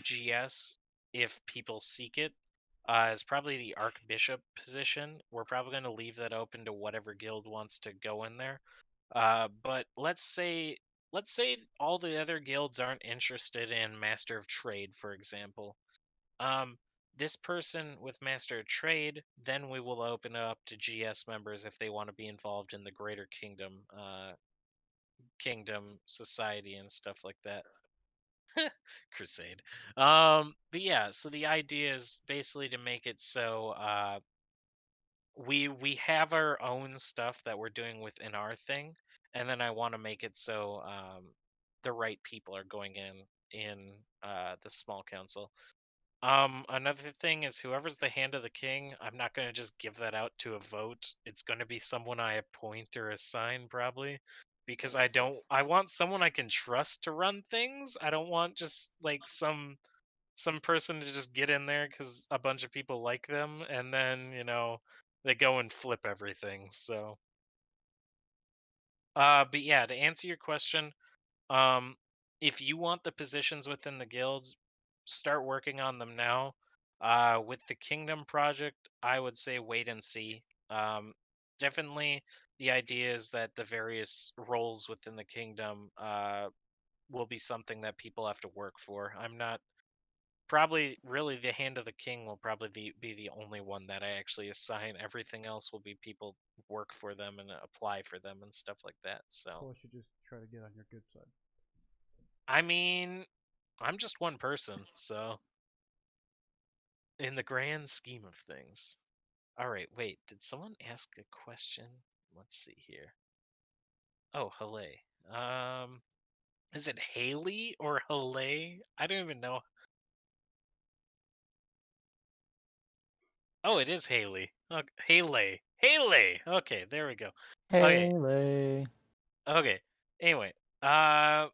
B: GS if people seek it is probably the Archbishop position. We're probably going to leave that open to whatever guild wants to go in there. But let's say all the other guilds aren't interested in Master of Trade, for example. Um, this person with Master of Trade, then we will open it up to GS members if they want to be involved in the Greater Kingdom society and stuff like that. Crusade. But yeah, so the idea is basically to make it so we have our own stuff that we're doing within our thing, and then I want to make it so the right people are going in the small council. Another thing is whoever's the hand of the king, I'm not going to just give that out to a vote. It's going to be someone I appoint or assign probably because I want someone I can trust to run things. I don't want just like some person to just get in there cuz a bunch of people like them and then, they go and flip everything. So, but yeah, to answer your question, um, if you want the positions within the guilds, start working on them now. With the Kingdom project, I would say wait and see. Definitely, the idea is that the various roles within the Kingdom will be something that people have to work for. I'm not probably really the Hand of the King will probably be the only one that I actually assign. Everything else will be people work for them and apply for them and stuff like that. So,
H: So I should just try to get on your good side.
B: I mean, I'm just one person, so in the grand scheme of things. All right, wait, did someone ask a question? Let's see here. Oh, Haley. Is it Haley or Haley? I don't even know. Oh, it is Haley. Okay, Haley. Haley. Okay, there we go. Okay.
F: Haley.
B: Okay. Anyway, uh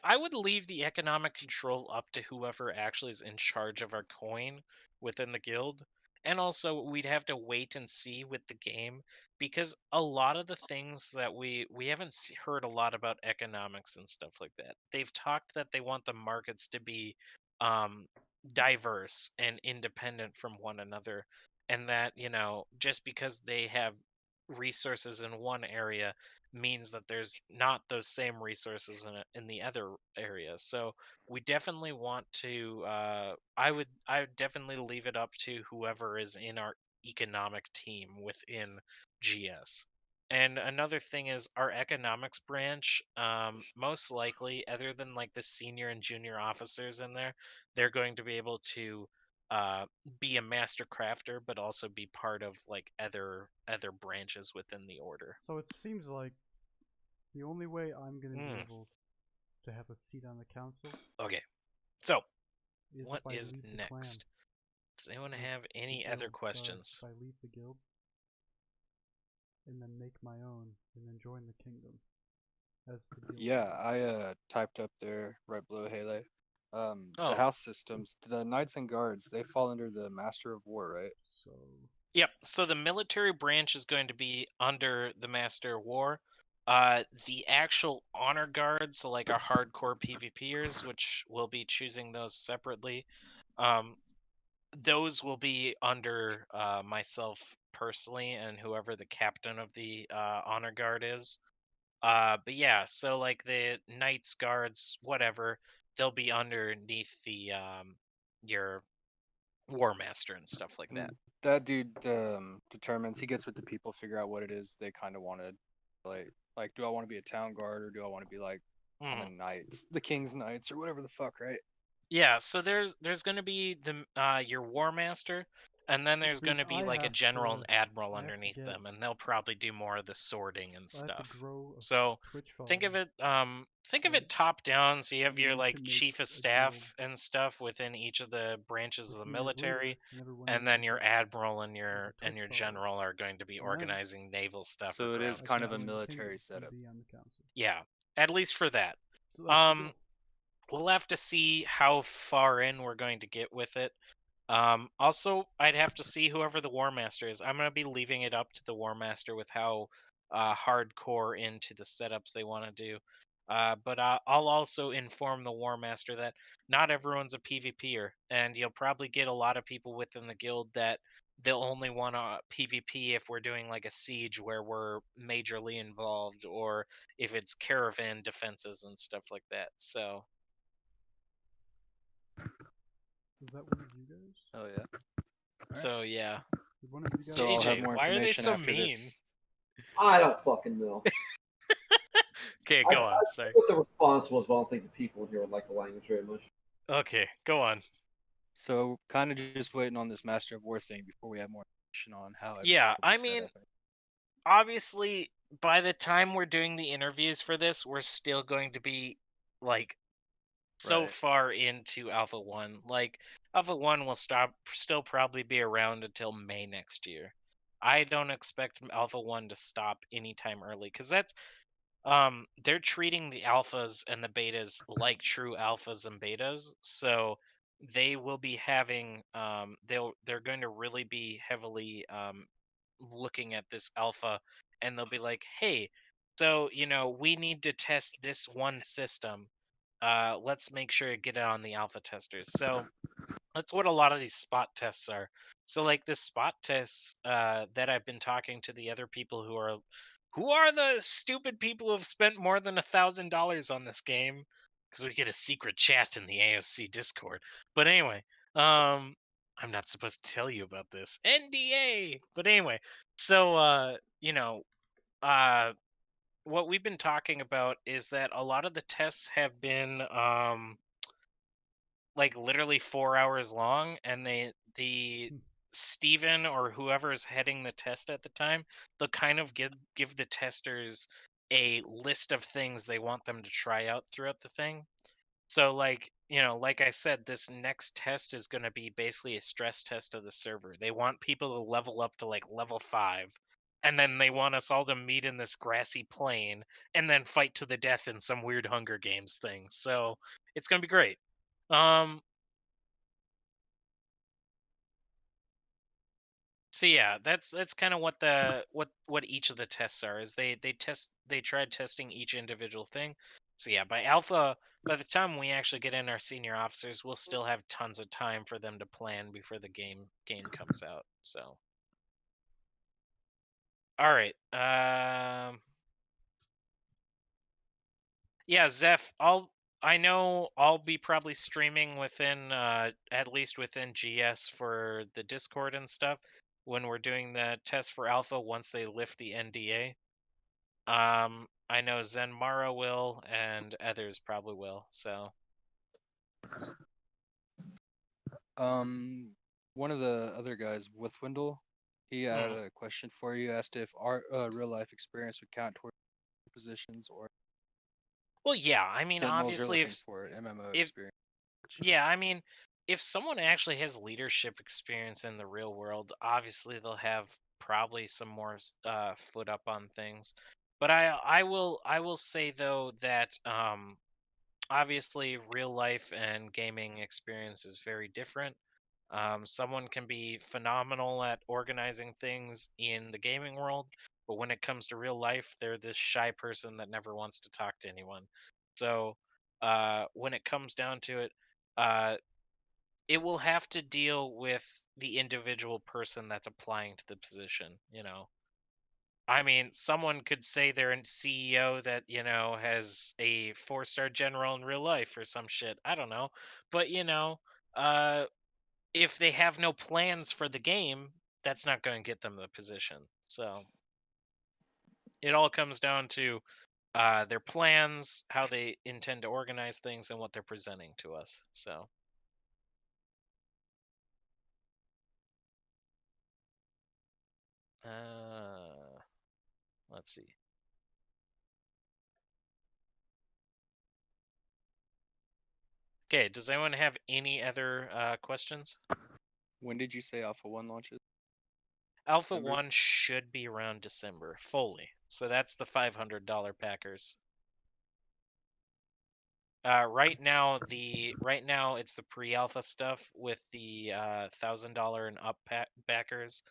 B: I would leave the economic control up to whoever actually is in charge of our coin within the guild. And also we'd have to wait and see with the game because a lot of the things that we haven't heard a lot about economics and stuff like that. They've talked that they want the markets to be um diverse and independent from one another and that, just because they have resources in one area means that there's not those same resources in the other areas. So we definitely want to. I would definitely leave it up to whoever is in our economic team within GS. And another thing is our economics branch. Most likely, other than like the senior and junior officers in there, they're going to be able to uh, be a master crafter, but also be part of like other branches within the order.
H: So it seems like the only way I'm gonna be
B: Mm.
H: able to have a seat on the council
B: Okay, so what
H: if I
B: is
H: leave the clan.
B: next? Does anyone
H: Like,
B: have
H: the
B: any other
H: guild,
B: questions?
H: if I leave the guild and then make my own and then join the kingdom as the guild.
E: Yeah, I typed up there right below Hele.
B: Oh.
E: The house systems, the knights and guards, they fall under the Master of War, right?
H: So
B: Yep. So the military branch is going to be under the Master of War. The actual honor guards, so like our hardcore PvPers, which we'll be choosing those separately, those will be under myself personally and whoever the captain of the honor guard is. But yeah, so like the knights, guards, whatever, they'll be underneath the your war master and stuff like that.
E: That dude determines. He gets with the people, figure out what it is they kind of wanted. Like, do I want to be a town guard or do I want to be like on the knights, the king's knights, or whatever the fuck, right?
B: Yeah, so there's going to be the your war master, and then there's going to be like a general and admiral underneath them, and they'll probably do more of the sorting and stuff. So think of it top down. So you have your like chief of staff and stuff within each of the branches of the military, and then your admiral and your general are going to be organizing naval stuff.
E: So it is kind of a military setup.
B: Yeah, at least for that. We'll have to see how far in we're going to get with it. Also, I'd have to see whoever the War Master is. I'm going to be leaving it up to the War Master with how hardcore into the setups they want to do. But I'll also inform the War Master that not everyone's a PvPer, and you'll probably get a lot of people within the guild that they'll only want to PvP if we're doing like a siege where we're majorly involved, or if it's caravan defenses and stuff like that. So.
H: Is that one of you guys?
E: Oh yeah.
B: So yeah.
H: One of you guys
E: So I'll have
B: JJ,
E: more
B: why are they
E: information
B: so
E: after
B: mean?
E: this.
C: I don't fucking know.
B: Okay, go on. Sorry.
C: What the response was, but I don't think the people here would like the language very much.
B: Okay, go on.
E: So kind of just waiting on this Master of War thing before we have more information on how.
B: Yeah, I mean, obviously, by the time we're doing the interviews for this, we're still going to be like so far into Alpha 1. Like Alpha 1 will still probably be around until May next year. I don't expect Alpha 1 to stop anytime early, because that's they're treating the alphas and the betas like true alphas and betas, so they will be having they're going to really be heavily looking at this alpha, and they'll be like, hey, so we need to test this one system, let's make sure to get it on the alpha testers. So that's what a lot of these spot tests are. So like the spot tests that I've been talking to the other people who are the stupid people who have spent more than $1,000 on this game, because we get a secret chat in the AoC Discord. But anyway, I'm not supposed to tell you about this. NDA. But anyway, so what we've been talking about is that a lot of the tests have been like literally 4 hours long, and the Steven or whoever's heading the test at the time, they'll kind of give the testers a list of things they want them to try out throughout the thing. So like, like I said, this next test is going to be basically a stress test of the server. They want people to level up to like level 5, and then they want us all to meet in this grassy plain and then fight to the death in some weird Hunger Games thing. So it's going to be great. So yeah, that's kind of what each of the tests are. Is they tried testing each individual thing. So yeah, by the time we actually get in our senior officers, we'll still have tons of time for them to plan before the game comes out. So all right, yeah, Zeph, I know I'll be probably streaming within at least within GS for the Discord and stuff when we're doing the test for Alpha once they lift the NDA. I know Zenmara will, and others probably will. So
E: one of the other guys, with Wendell, he had a question for you. Asked if our real life experience would count toward positions or.
B: Well, yeah. I mean,
E: Sentinels
B: obviously,
E: are looking for MMO experience.
B: Yeah, I mean,
D: if someone actually has leadership experience in the real world, obviously they'll have probably some more foot up on things. But I will say though that obviously real life and gaming experience is very different. Someone can be phenomenal at organizing things in the gaming world, but when it comes to real life, they're this shy person that never wants to talk to anyone. So when it comes down to it, uh, it will have to deal with the individual person that's applying to the position, you know. I mean, someone could say they're a CEO that, you know, has a 4-star general in real life or some shit. I don't know. But, you know, uh, if they have no plans for the game, that's not going to get them the position. So it all comes down to their plans, how they intend to organize things, and what they're presenting to us. So. Let's see. Okay, does anyone have any other questions?
E: When did you say Alpha 1 launches?
D: Alpha
E: December?
D: 1 should be around December, fully. So that's the $500 packers. Right now it's the pre-alpha stuff with the $1,000 and up backers.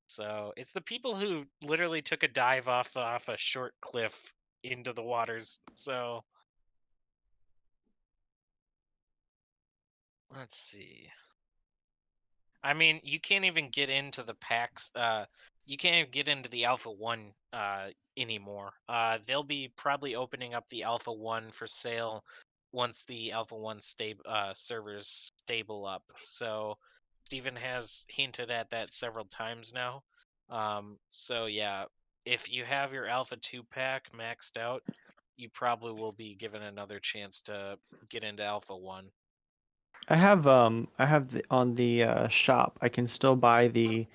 D: So it's the people who literally took a dive off a short cliff into the waters. So let's see. I mean, you can't even get into the packs. You can't even get into the Alpha 1 anymore. They'll be probably opening up the Alpha 1 for sale once the Alpha 1 servers stable up. So Steven has hinted at that several times now. So yeah, if you have your Alpha 2 pack maxed out, you probably will be given another chance to get into Alpha 1.
F: I have on the shop. I can still buy the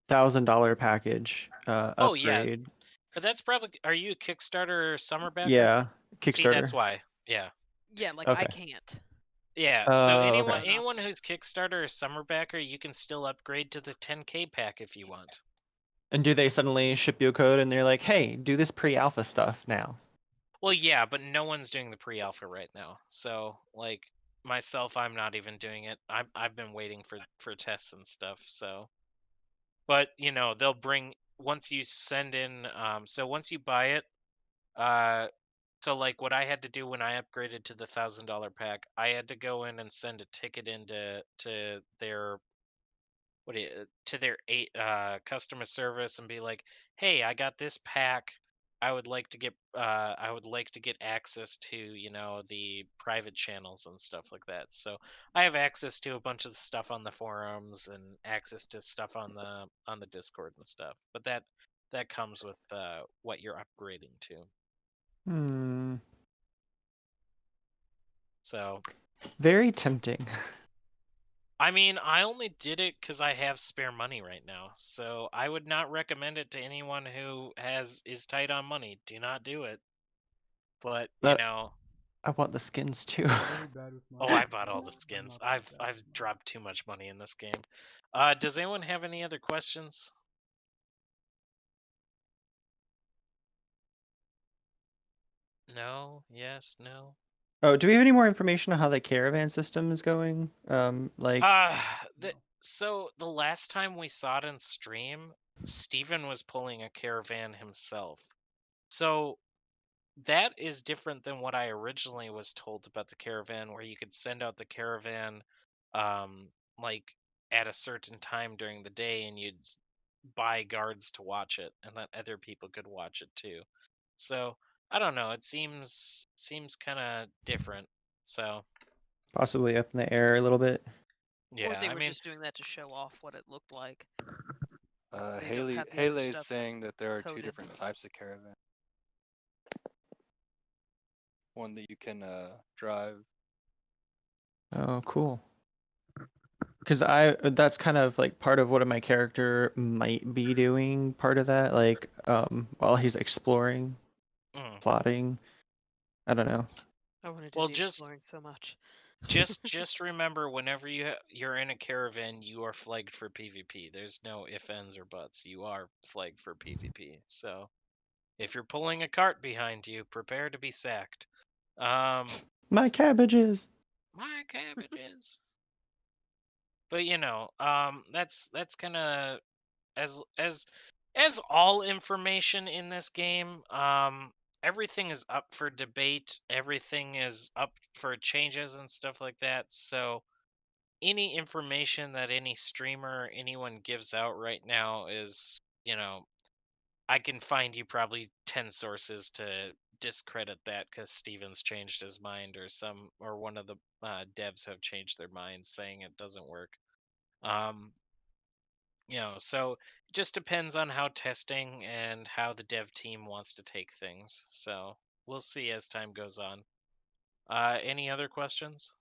F: $1,000 package
D: Oh yeah,
F: upgrade.
D: but that's probably. Are you a Kickstarter or summer backer?
F: Yeah,
D: See, that's
F: Kickstarter.
D: why. Yeah.
G: Yeah, like I
F: Okay.
G: can't.
D: Yeah. So anyone
F: Okay.
D: anyone who's Kickstarter or summer backer, you can still upgrade to the 10K pack if you want.
F: And do they suddenly ship you a code and they're like, "Hey, do this pre-alpha stuff now"?
D: Well, yeah, but no one's doing the pre-alpha right now. So like myself, I'm not even doing it. I've been waiting for tests and stuff. So, but you know they'll bring once you send in. So once you buy it, so like what I had to do when I upgraded to the $1,000 pack, I had to go in and send a ticket into to their to their customer service and be like, "Hey, I got this pack. I would like to get access to, you know, the private channels and stuff like that." So I have access to a bunch of stuff on the forums and access to stuff on the Discord and stuff. But that comes with what you're upgrading to.
F: Hmm.
D: So
F: Very tempting.
D: I mean, I only did it because I have spare money right now, so I would not recommend it to anyone who is tight on money. Do not do it. But you
F: But
D: know,
F: I want the skins too.
H: Very bad with
D: oh,
H: money.
D: I bought all the
H: I'm
D: skins.
H: not that bad
D: I've
H: with money.
D: dropped too much money in this game. Does anyone have any other questions? No. Yes. No.
F: Oh, do we have any more information on how the caravan system is going? Like,
D: So the last time we saw it in stream, Steven was pulling a caravan himself. So that is different than what I originally was told about the caravan, where you could send out the caravan like at a certain time during the day and you'd buy guards to watch it and that other people could watch it too. So I don't know, it seems kind of different. So
F: possibly up in the air a little bit.
D: yeah,
G: Or they
D: I
G: were
D: mean,
G: just doing that to show off what it looked like. They don't
E: Haley
G: have the other
E: is
G: stuff
E: saying that there are two
G: coded.
E: different types of caravan. One that you can drive.
F: Oh, cool. Because that's kind of like part of what my character might be doing. Part of that, like, while he's exploring, plotting. I don't know.
G: I want to do
D: well,
G: the
D: just
G: exploring so much.
D: Just remember, whenever you're in a caravan, you are flagged for PvP. There's no ifs, ands, or buts. You are flagged for PvP. So if you're pulling a cart behind you, prepare to be sacked.
F: My cabbages.
D: My cabbages. But that's kind of as all information in this game. Everything is up for debate. Everything is up for changes and stuff like that. So any information that any streamer or anyone gives out right now is, I can find you probably 10 sources to discredit that because Steven's changed his mind, or one of the devs have changed their minds saying it doesn't work. So it just depends on how testing and how the dev team wants to take things. So we'll see as time goes on. Any other questions?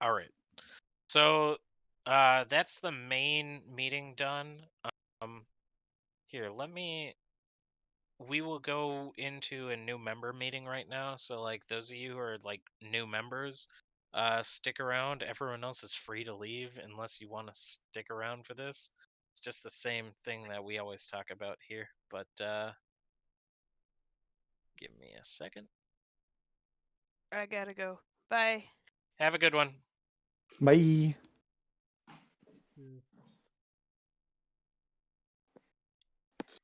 D: All right. So that's the main meeting done. Here, we will go into a new member meeting right now. So like those of you who are like new members, stick around. Everyone else is free to leave unless you want to stick around for this. It's just the same thing that we always talk about here. But give me a second.
G: I gotta go. Bye.
D: Have a good one.
F: Bye.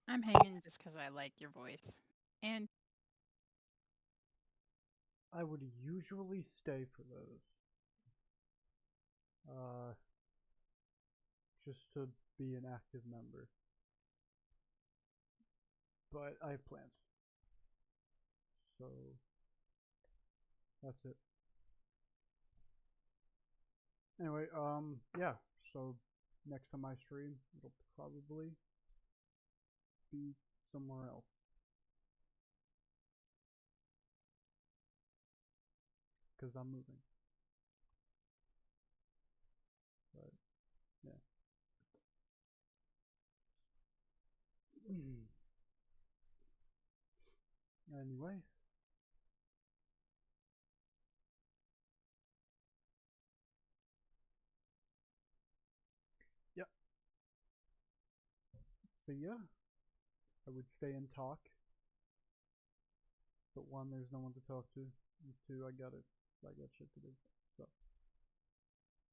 J: I'm hanging just because I like your voice. And
H: I would usually stay for those. Just to be an active member. But I have plans. So that's it. Anyway, yeah. So next time I stream, it'll probably be somewhere else. Because I'm moving. But, yeah. Anyway. Yep. So yeah, I would stay and talk. But one, there's no one to talk to. And two, I got shit to do. So.